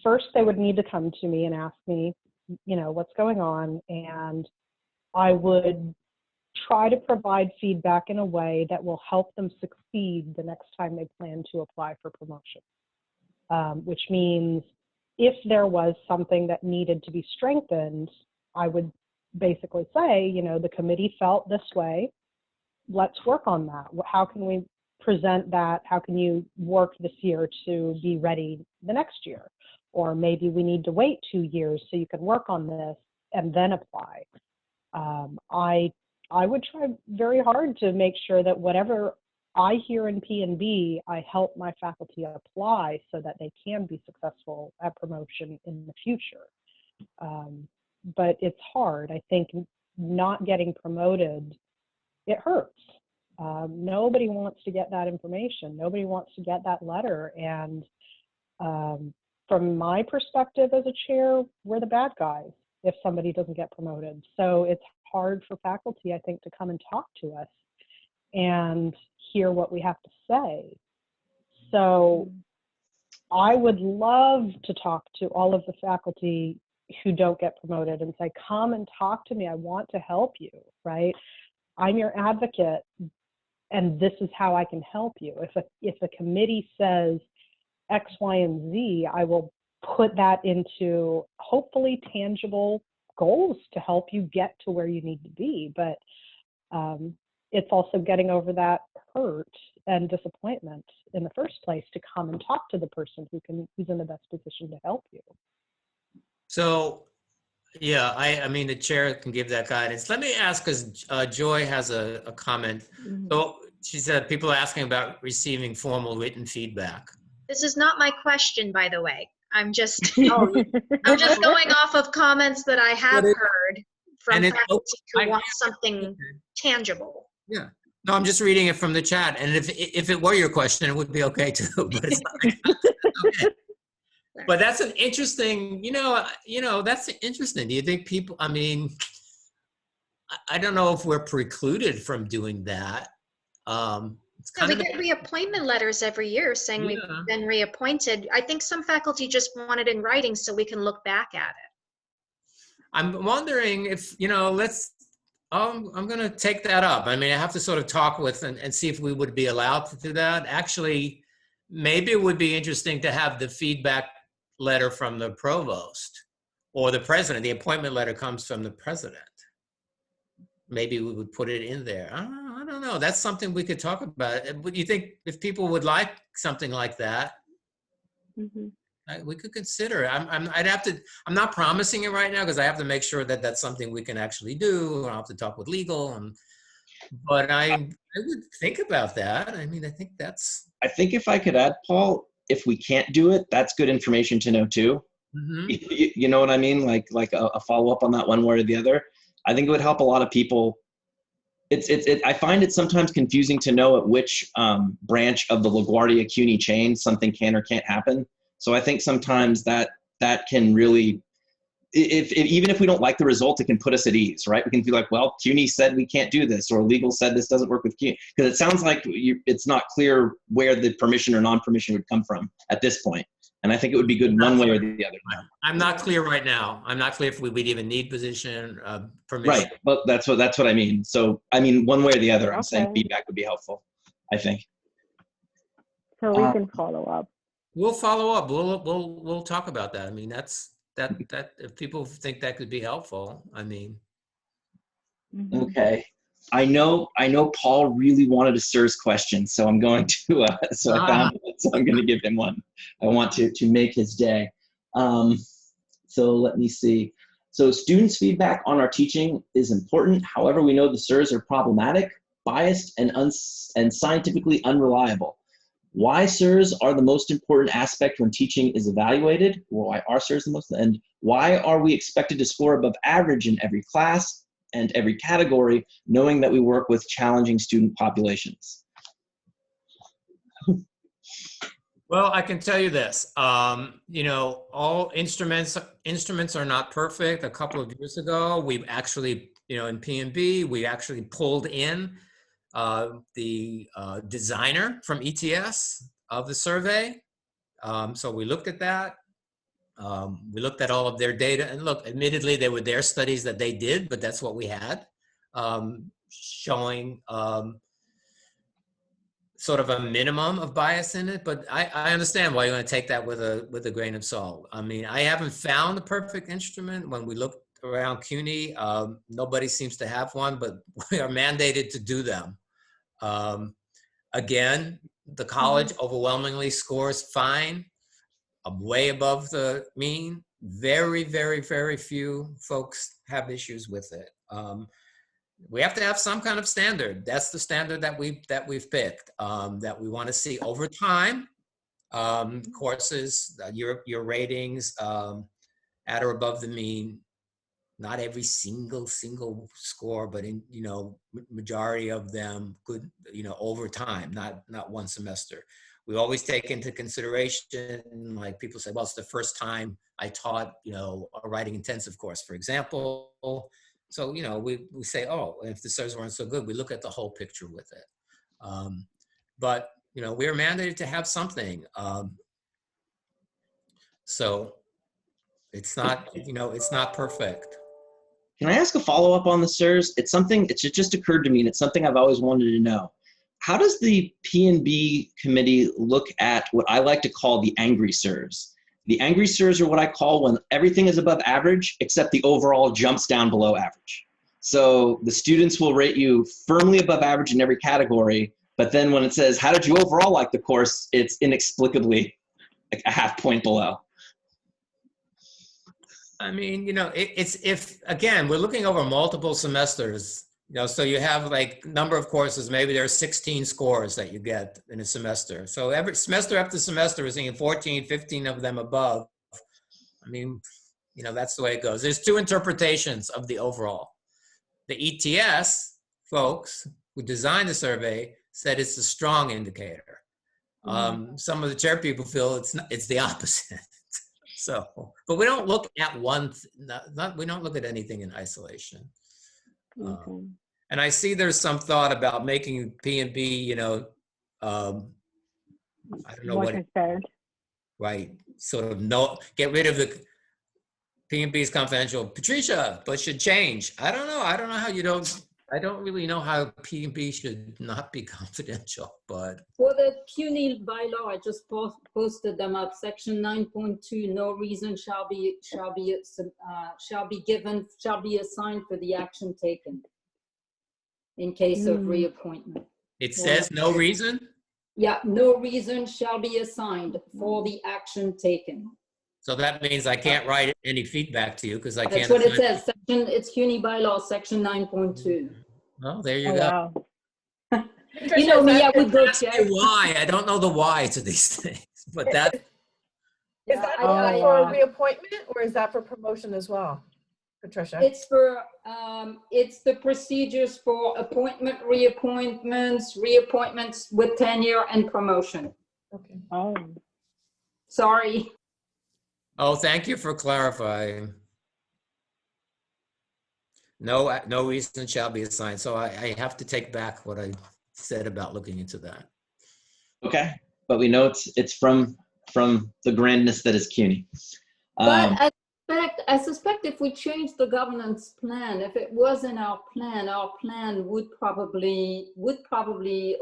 Speaker 6: first they would need to come to me and ask me, you know, what's going on, and I would try to provide feedback in a way that will help them succeed the next time they plan to apply for promotion. Which means if there was something that needed to be strengthened, I would basically say, you know, the committee felt this way, let's work on that. How can we present that? How can you work this year to be ready the next year? Or maybe we need to wait 2 years so you can work on this and then apply. I would try very hard to make sure that whatever I hear in P&B, I help my faculty apply so that they can be successful at promotion in the future. But it's hard. I think not getting promoted, it hurts. Nobody wants to get that information. Nobody wants to get that letter. And from my perspective as a chair, we're the bad guys if somebody doesn't get promoted. So it's hard for faculty, I think, to come and talk to us and hear what we have to say. So I would love to talk to all of the faculty who don't get promoted and say, come and talk to me. I want to help you, right? I'm your advocate, and this is how I can help you. If a committee says X, Y, and Z, I will put that into hopefully tangible goals to help you get to where you need to be. But it's also getting over that hurt and disappointment in the first place to come and talk to the person who's in the best position to help you.
Speaker 7: So, yeah, I mean, the chair can give that guidance. Let me ask, because Joy has a comment. So she said people are asking about receiving formal written feedback.
Speaker 9: This is not my question, by the way. I'm just I'm just going off of comments that I have heard from faculty who want something tangible.
Speaker 7: Yeah. No, I'm just reading it from the chat. And if it were your question, it would be okay too. But it's not. Okay. But that's an interesting, you know, that's interesting. Do you think people, I mean, I don't know if we're precluded from doing that. It's kind
Speaker 9: we get reappointment letters every year saying we've been reappointed. I think some faculty just want it in writing so we can look back at it.
Speaker 7: I'm wondering if, you know, I'm going to take that up. I mean, I have to sort of talk with and see if we would be allowed to do that. Actually, maybe it would be interesting to have the feedback letter from the provost or the president. The appointment letter comes from the president. Maybe we would put it in there. I don't know. That's something we could talk about. But you think if people would like something like that, we could consider it. I'm not promising it right now because I have to make sure that that's something we can actually do. I'll have to talk with legal, but I would think about that. I mean, I think
Speaker 3: if I could add, Paul, if we can't do it, that's good information to know too. You know what I mean? Like a follow-up on that one way or the other. I think it would help a lot of people. I find it sometimes confusing to know at which branch of the LaGuardia CUNY chain something can or can't happen. So I think sometimes that can really, even if we don't like the result, it can put us at ease, right? We can feel like, well, CUNY said we can't do this, or legal said this doesn't work with CUNY. Because it sounds like it's not clear where the permission or non-permission would come from at this point. And I think it would be good one way or the other.
Speaker 7: I'm not clear right now. I'm not clear if we would even need permission.
Speaker 3: Right, but that's what I mean. So, I mean, one way or the other, I'm saying feedback would be helpful, I think.
Speaker 1: So we can follow up.
Speaker 7: We'll follow up. We'll talk about that. I mean, that if people think that could be helpful, I mean.
Speaker 3: Okay. I know Paul really wanted a SIRS question, so I'm going to I'm going to give him one. I want to make his day. So let me see. So students' feedback on our teaching is important. However, we know the SIRS are problematic, biased, and scientifically unreliable. Why SIRS are the most important aspect when teaching is evaluated? Why are SIRS the most? And why are we expected to score above average in every class and every category, knowing that we work with challenging student populations?
Speaker 7: Well, I can tell you this. You know, all instruments are not perfect. A couple of years ago, we actually, in P&B, we actually pulled in the designer from ETS of the survey. So we looked at that. We looked at all of their data, and look, admittedly, they were their studies that they did, but that's what we had, showing sort of a minimum of bias in it. But I understand why you want to take that with a grain of salt. I mean, I haven't found the perfect instrument. When we looked around CUNY, nobody seems to have one, but we are mandated to do them. Again, the college overwhelmingly scores fine. Way above the mean. Very, very, very few folks have issues with it. We have to have some kind of standard. That's the standard that we've picked. That we want to see over time. Courses, your ratings at or above the mean. Not every single score, but in majority of them good. Over time, not one semester. We always take into consideration, like people say, well, it's the first time I taught, a writing intensive course, for example. So, we say, oh, if the SIRS weren't so good, we look at the whole picture with it. But, we're mandated to have something. So it's not, it's not perfect.
Speaker 3: Can I ask a follow-up on the SIRS? It just occurred to me, and it's something I've always wanted to know. How does the P&B committee look at what I like to call the angry SIRS? The angry SIRS are what I call when everything is above average, except the overall jumps down below average. So the students will rate you firmly above average in every category, but then when it says, how did you overall like the course, it's inexplicably like a half point below.
Speaker 7: I mean, it's again, we're looking over multiple semesters. So you have like number of courses, maybe there are 16 scores that you get in a semester. So every semester after semester, we're seeing 14, 15 of them above. I mean, that's the way it goes. There's two interpretations of the overall. The ETS folks who designed the survey said it's a strong indicator. Some of the chair people feel it's the opposite. So, but we don't look at we don't look at anything in isolation. And I see there's some thought about making P&B, I don't know
Speaker 1: what.
Speaker 7: Right. Sort of get rid of the P&B's confidential. Patricia, but should change. I don't know how you don't I don't really know how P&B should not be confidential, but
Speaker 10: For the CUNY bylaw, I just posted them up. Section 9.2, no reason shall be assigned for the action taken in case of reappointment.
Speaker 7: it says no reason.
Speaker 10: Yeah, no reason shall be assigned for the action taken.
Speaker 7: So that means I can't write any feedback to you because I can't.
Speaker 10: That's what it says. It's CUNY bylaw, section 9.2.
Speaker 7: Well, there you
Speaker 1: Oh,
Speaker 7: go.
Speaker 1: wow.
Speaker 10: You know me, I would go
Speaker 7: Ask
Speaker 10: check.
Speaker 7: me why. I don't know the why to these things, but that
Speaker 8: Is that
Speaker 1: Oh,
Speaker 8: for
Speaker 1: wow.
Speaker 8: reappointment or is that for promotion as well, Patricia?
Speaker 10: It's for, it's the procedures for appointment, reappointments with tenure and promotion.
Speaker 8: Okay.
Speaker 1: Oh.
Speaker 10: Sorry.
Speaker 7: Oh, thank you for clarifying. No reason shall be assigned. So I have to take back what I said about looking into that.
Speaker 3: Okay, but we know it's from the grandness that is CUNY.
Speaker 10: But I suspect if we change the governance plan, if it was in our plan would probably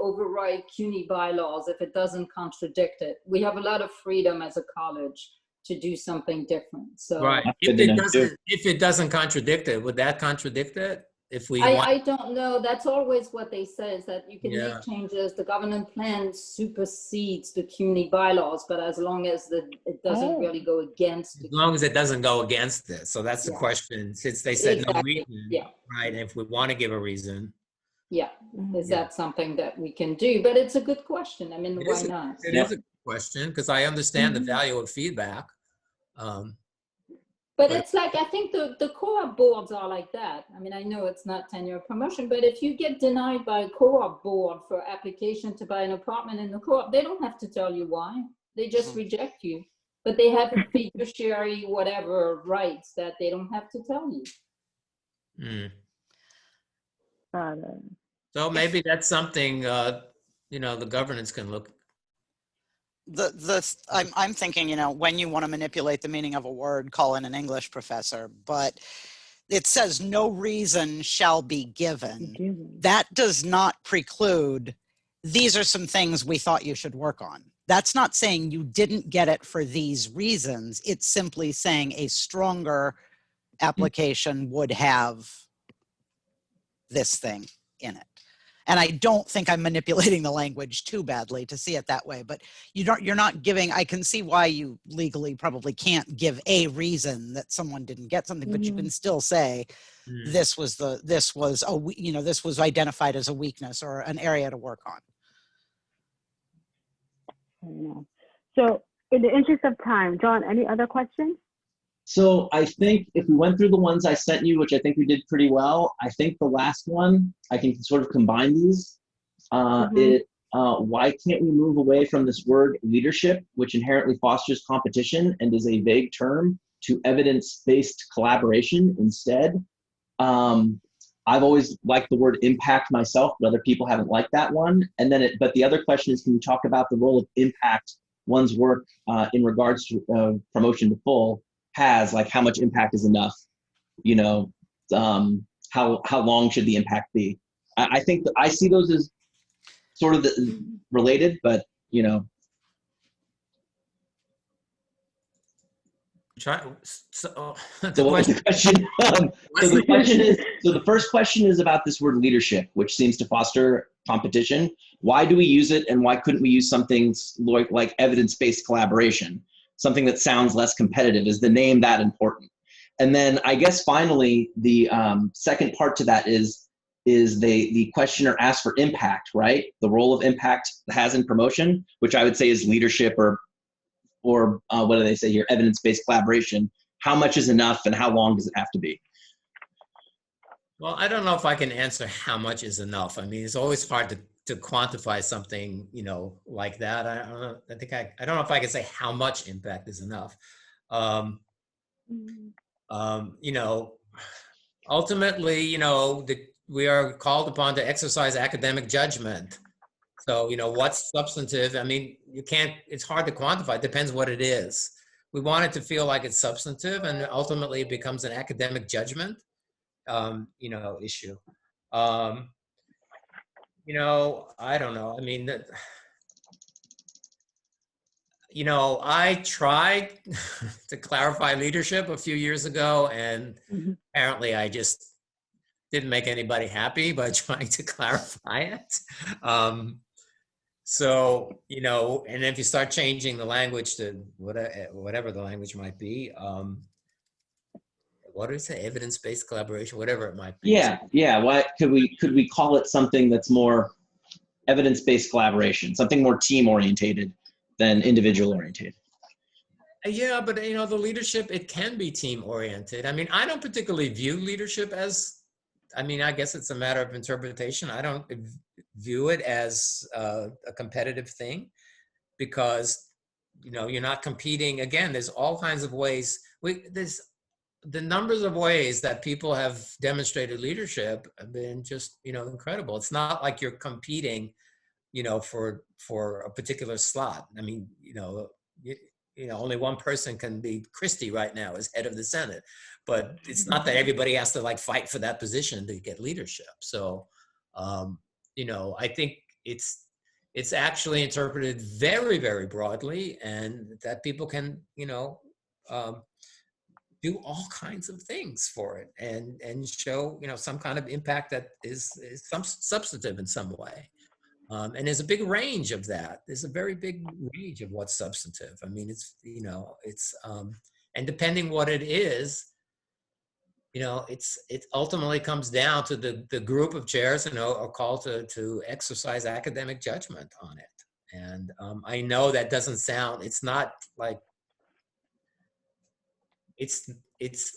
Speaker 10: override CUNY bylaws if it doesn't contradict it. We have a lot of freedom as a college to do something different. So
Speaker 7: Right. If it doesn't contradict it, would that contradict it? If we
Speaker 10: I don't know. That's always what they say, is that you can
Speaker 7: Yeah.
Speaker 10: make changes. The governance plan supersedes the CUNY bylaws, but as long as it doesn't really go against.
Speaker 7: as long as it doesn't go against it. So that's the
Speaker 10: Yeah.
Speaker 7: question. Since they said no
Speaker 10: Exactly.
Speaker 7: reason,
Speaker 10: Yeah.
Speaker 7: right? And if we want to give a reason,
Speaker 10: Yeah, is
Speaker 7: Yeah.
Speaker 10: that something that we can do? But it's a good question. I mean,
Speaker 7: It
Speaker 10: why
Speaker 7: is a-
Speaker 10: not?
Speaker 7: it is a good question because I understand the value of feedback.
Speaker 10: But it's like, I think the co-op boards are like that. I mean, I know it's not tenure promotion, but if you get denied by a co-op board for application to buy an apartment in the co-op, they don't have to tell you why. They just reject you. But they have fiduciary whatever rights that they don't have to tell you.
Speaker 1: Got it.
Speaker 7: So maybe that's something the governance can look.
Speaker 4: I'm thinking, when you want to manipulate the meaning of a word, call in an English professor, but it says no reason shall be given. That does not preclude, these are some things we thought you should work on. That's not saying you didn't get it for these reasons. It's simply saying a stronger application would have this thing in it. And I don't think I'm manipulating the language too badly to see it that way, but you're not giving, I can see why you legally probably can't give a reason that someone didn't get something, but you can still say this was identified as a weakness or an area to work on.
Speaker 1: I don't know. So in the interest of time, John, any other questions?
Speaker 3: So I think if we went through the ones I sent you, which I think we did pretty well, I think the last one, I can sort of combine these. Why can't we move away from this word leadership, which inherently fosters competition and is a vague term, to evidence-based collaboration instead? I've always liked the word impact myself, but other people haven't liked that one. And then, but the other question is, can you talk about the role of impact one's work in regards to promotion to full has, like how much impact is enough, how long should the impact be? I think that I see those as sort of related, but what was the question? So the first question is about this word leadership, which seems to foster competition. Why do we use it, and why couldn't we use something like evidence-based collaboration? Something that sounds less competitive. Is the name that important? And then I guess finally, the second part to that is the questioner asks for impact, right? The role of impact has in promotion, which I would say is leadership or what do they say here? Evidence-based collaboration. How much is enough, and how long does it have to be?
Speaker 7: Well, I don't know if I can answer how much is enough. I mean, it's always hard to quantify something, like that. I don't know if I can say how much impact is enough. Ultimately, we are called upon to exercise academic judgment. So, what's substantive? I mean, it's hard to quantify. It depends what it is. We want it to feel like it's substantive, and ultimately it becomes an academic judgment, issue. You know, I don't know. I mean, you know, I tried to clarify leadership a few years ago, and apparently I just didn't make anybody happy by trying to clarify it. So, you know, and if you start changing the language to whatever the language might be, what is it, evidence-based collaboration, whatever it might be.
Speaker 3: Yeah, yeah. Why could we call it something that's more evidence-based collaboration, something more team-orientated than individual-orientated?
Speaker 7: Yeah, but you know, the leadership, it can be team-oriented. I mean, I don't particularly view leadership as, I mean, I guess it's a matter of interpretation. I don't view it as a competitive thing, because, you know, you're not competing. Again, there's all kinds of ways. There's the numbers of ways that people have demonstrated leadership have been just, you know, incredible. It's not like you're competing, you know, for a particular slot. I mean, you know, only one person can be Christie right now as head of the Senate, but it's not that everybody has to like fight for that position to get leadership. So, you know, I think it's actually interpreted very, very broadly, and that people can, you know, do all kinds of things for it and show, you know, some kind of impact that is some substantive in some way. And there's a big range of that. There's a very big range of what's substantive. I mean, it's, you know, it's, and depending what it is, you know, it ultimately comes down to the group of chairs, you know, are called to exercise academic judgment on it. And I know that doesn't sound, it's not like, it's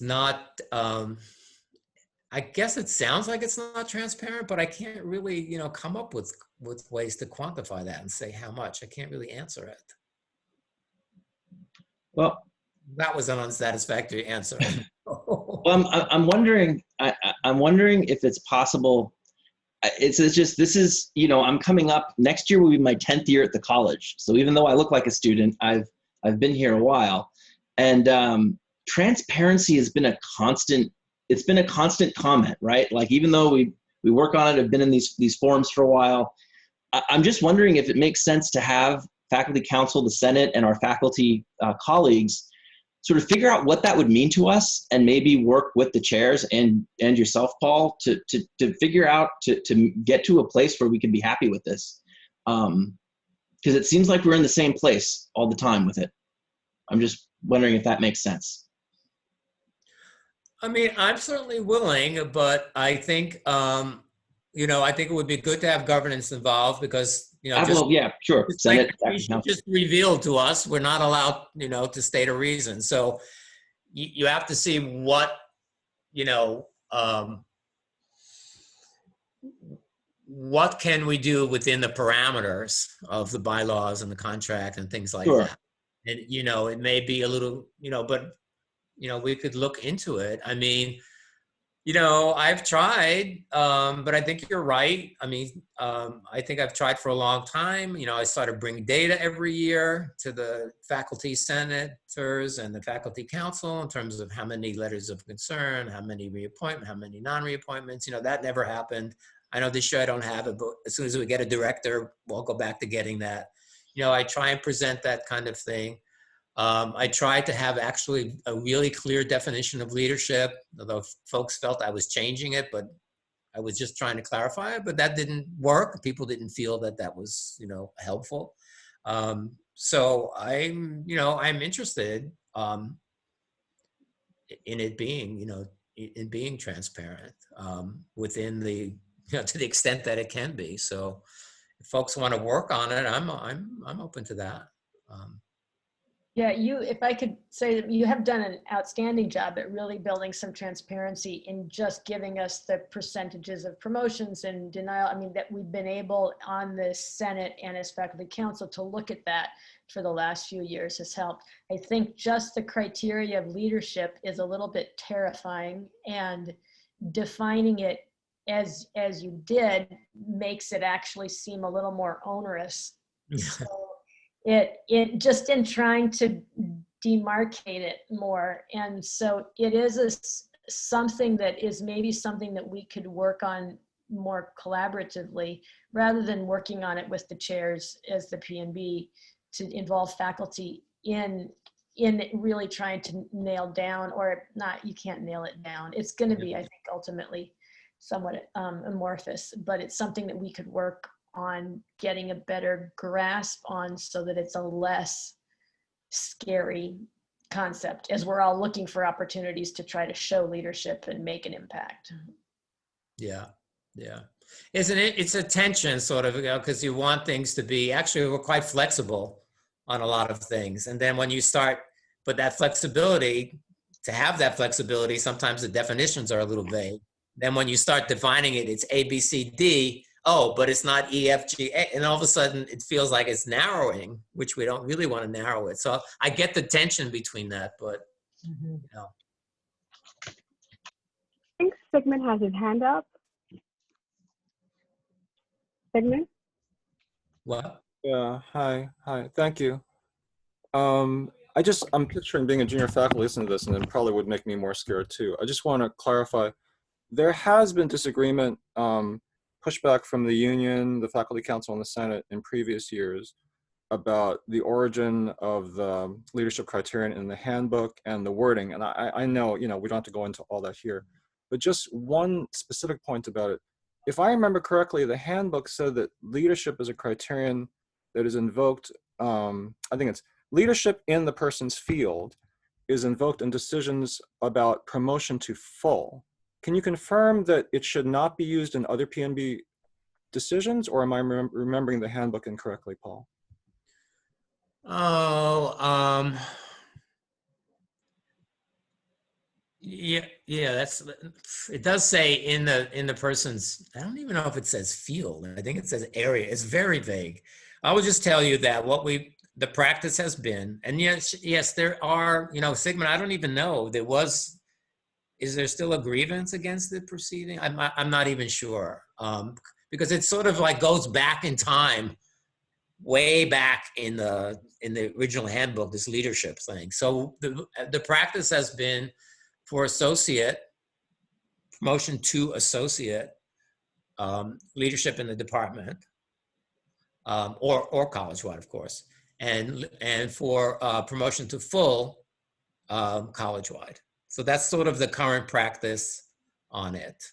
Speaker 7: not, I guess it sounds like it's not transparent, but I can't really, you know, come up with ways to quantify that and say how much. I can't really answer it.
Speaker 3: Well,
Speaker 7: that was an unsatisfactory answer.
Speaker 3: Well, I'm wondering. I'm wondering if it's possible. It's just, this is, you know, I'm coming up next year will be my 10th year at the college. So even though I look like a student, I've been here a while, and transparency has been a constant. It's been a constant comment, right? Like, even though we work on it, have been in these forums for a while. I'm just wondering if it makes sense to have faculty council, the Senate, and our faculty colleagues sort of figure out what that would mean to us, and maybe work with the chairs and yourself, Paul, to figure out, to get to a place where we can be happy with this. Because it seems like we're in the same place all the time with it. I'm just wondering if that makes sense.
Speaker 7: I mean, I'm certainly willing, but I think, you know, I think it would be good to have governance involved, because, you know, just,
Speaker 3: yeah, sure. Senate,
Speaker 7: like just revealed to us, we're not allowed, you know, to state a reason. So you have to see what, you know, what can we do within the parameters of the bylaws and the contract and things like that. And, you know, it may be a little, you know, but, you know, we could look into it. I mean, you know, I've tried, but I think you're right. I mean, I think I've tried for a long time. You know, I started bringing data every year to the faculty senators and the faculty council in terms of how many letters of concern, how many reappointment, how many non-reappointments. You know, that never happened. I know this year I don't have it, but as soon as we get a director, we'll go back to getting that. You know, I try and present that kind of thing. I tried to have actually a really clear definition of leadership, although folks felt I was changing it, but I was just trying to clarify it, but that didn't work. People didn't feel that that was, you know, helpful. So I'm, you know, I'm interested in it being, you know, in being transparent within the, you know, to the extent that it can be. So if folks want to work on it, I'm open to that.
Speaker 11: Yeah, if I could say that you have done an outstanding job at really building some transparency in just giving us the percentages of promotions and denial. I mean, that we've been able on the Senate and as faculty council to look at that for the last few years has helped. I think just the criteria of leadership is a little bit terrifying, and defining it as you did makes it actually seem a little more onerous. So, it just in trying to demarcate it more. And so it is something that is maybe something that we could work on more collaboratively, rather than working on it with the chairs as the P&B, to involve faculty in really trying to nail down, or not, you can't nail it down. It's going to be, I think, ultimately somewhat amorphous, but it's something that we could work on getting a better grasp on, so that it's a less scary concept as we're all looking for opportunities to try to show leadership and make an impact.
Speaker 7: Yeah, yeah. Isn't it? It's a tension, sort of, because you want things to be, actually, we're quite flexible on a lot of things. And then when you start, but that flexibility, to have that flexibility, sometimes the definitions are a little vague. Then when you start defining it, it's A, B, C, D. Oh, but it's not E, F, G, A. And all of a sudden it feels like it's narrowing, which we don't really want to narrow it. So I get the tension between that, but you know.
Speaker 1: I think Sigmund has his hand up. Sigmund?
Speaker 7: What?
Speaker 12: Yeah, hi, thank you. I'm picturing being a junior faculty listening to this, and it probably would make me more scared too. I just want to clarify, there has been disagreement, pushback from the union, the faculty council, and the Senate in previous years about the origin of the leadership criterion in the handbook and the wording. And I know, we don't have to go into all that here, but just one specific point about it. If I remember correctly, the handbook said that leadership is a criterion that is invoked, I think it's leadership in the person's field is invoked in decisions about promotion to full. Can you confirm that it should not be used in other P&B decisions, or am I remembering the handbook incorrectly, Paul?
Speaker 7: Oh, yeah, it does say in the person's, I don't even know if it says field. I think it says area. It's very vague. I will just tell you that the practice has been, and yes, there are, Sigmund, I don't even know, is there still a grievance against the proceeding? I'm not even sure, because it sort of like goes back in time, way back in the original handbook, this leadership thing. So the practice has been for associate, promotion to associate, leadership in the department, or college-wide, of course, and for promotion to full, college-wide. So that's sort of the current practice on it.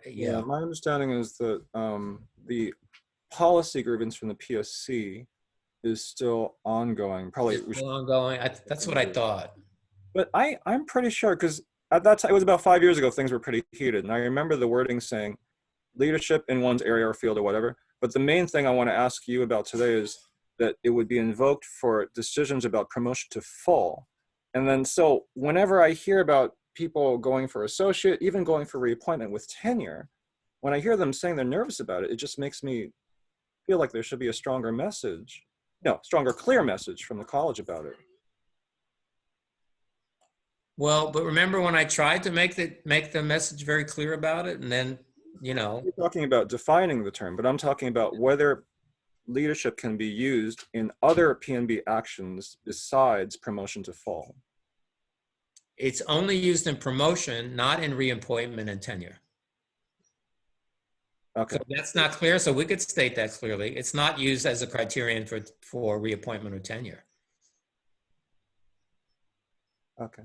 Speaker 12: Yeah, my understanding is that the policy grievance from the PSC is still ongoing. Probably
Speaker 7: still ongoing. That's what I thought.
Speaker 12: But I'm pretty sure, because at that time, it was about 5 years ago, things were pretty heated. And I remember the wording saying leadership in one's area or field or whatever. But the main thing I want to ask you about today is that it would be invoked for decisions about promotion to full. And then, so whenever I hear about people going for associate, even going for reappointment with tenure, when I hear them saying they're nervous about it, it just makes me feel like there should be a stronger message, stronger, clear message from the college about it.
Speaker 7: Well, but remember when I tried to make the message very clear about it, and then,
Speaker 12: You're talking about defining the term, but I'm talking about whether leadership can be used in other P&B actions besides promotion to full.
Speaker 7: It's only used in promotion, not in reappointment and tenure.
Speaker 12: Okay.
Speaker 7: So that's not clear, so we could state that clearly. It's not used as a criterion for reappointment or tenure.
Speaker 12: Okay.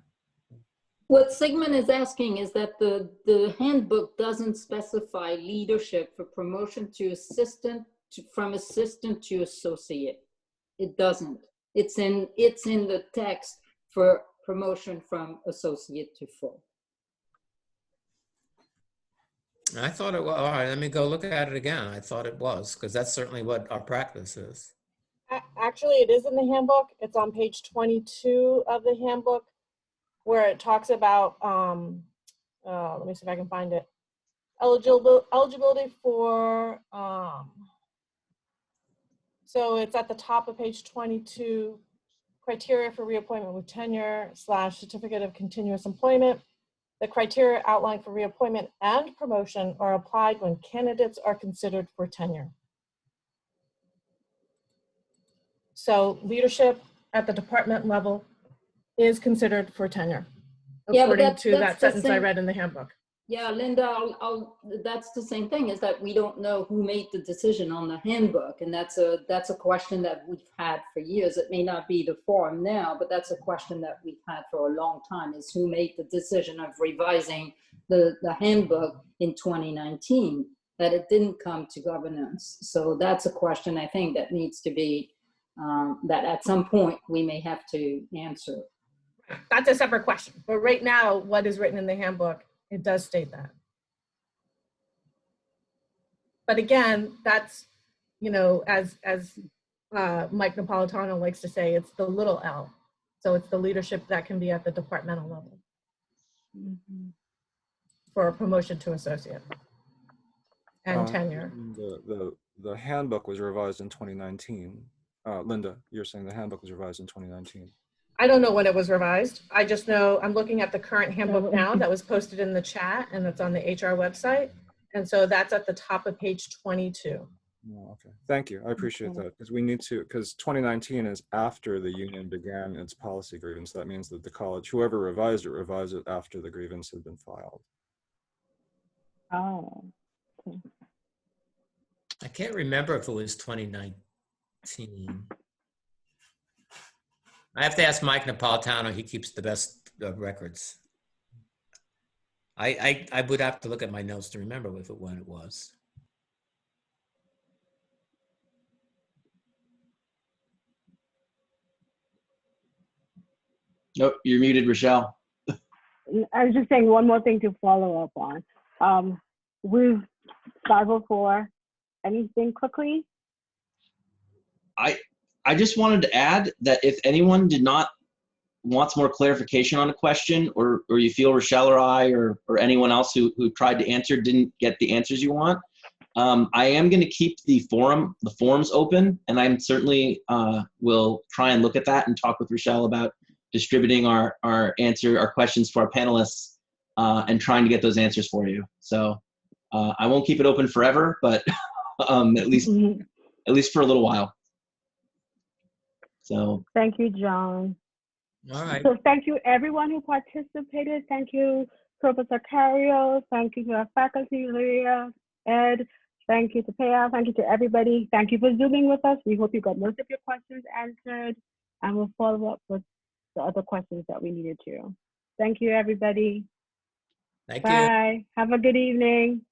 Speaker 10: What Sigmund is asking is that the handbook doesn't specify leadership for promotion to assistant, from assistant to associate. It doesn't. It's in the text for promotion from associate to full.
Speaker 7: I thought it was. All right, let me go look at it again. I thought it was, because that's certainly what our practice is.
Speaker 8: Actually, it is in the handbook. It's on page 22 of the handbook, where it talks about, let me see if I can find it, eligibility for, so it's at the top of page 22, criteria for reappointment with tenure / certificate of continuous employment. The criteria outlined for reappointment and promotion are applied when candidates are considered for tenure. So leadership at the department level is considered for tenure, according to that sentence I read in the handbook.
Speaker 10: Yeah, Linda, that's the same thing, is that we don't know who made the decision on the handbook. And that's a question that we've had for years. It may not be the forum now, but that's a question that we've had for a long time, is who made the decision of revising the handbook in 2019, that it didn't come to governance. So that's a question I think that needs to be, that at some point we may have to answer.
Speaker 8: That's a separate question. But right now, what is written in the handbook, it does state that. But again, that's, you know, as Mike Napolitano likes to say, it's the little L. So it's the leadership that can be at the departmental level for a promotion to associate and tenure.
Speaker 12: The handbook was revised in 2019. Linda, you're saying the handbook was revised in 2019.
Speaker 8: I don't know when it was revised. I just know I'm looking at the current handbook now that was posted in the chat, and it's on the HR website. And so that's at the top of page 22.
Speaker 12: Oh, okay, thank you. I appreciate that, because we need to, because 2019 is after the union began its policy grievance. That means that the college, whoever revised it after the grievance had been filed.
Speaker 1: Oh. Okay.
Speaker 7: I can't remember if it was 2019. I have to ask Mike Napolitano. He keeps the best records. I would have to look at my notes to remember when it was.
Speaker 3: Nope, you're muted, Rochelle.
Speaker 1: I was just saying one more thing to follow up on. With 504, anything quickly?
Speaker 3: I just wanted to add that if anyone wants more clarification on a question, or you feel Rochelle or I or anyone else who tried to answer didn't get the answers you want, I am going to keep the forums open, and I'm certainly will try and look at that and talk with Rochelle about distributing our questions to our panelists and trying to get those answers for you. So I won't keep it open forever, but at least for a little while. So
Speaker 1: thank you, John.
Speaker 7: All right.
Speaker 1: So thank you everyone who participated. Thank you, Professor Cario. Thank you to our faculty, Leah, Ed. Thank you to Paya. Thank you to everybody. Thank you for Zooming with us. We hope you got most of your questions answered, and we'll follow up with the other questions that we needed to. Thank you, everybody.
Speaker 7: Thank you.
Speaker 1: Bye. Have a good evening.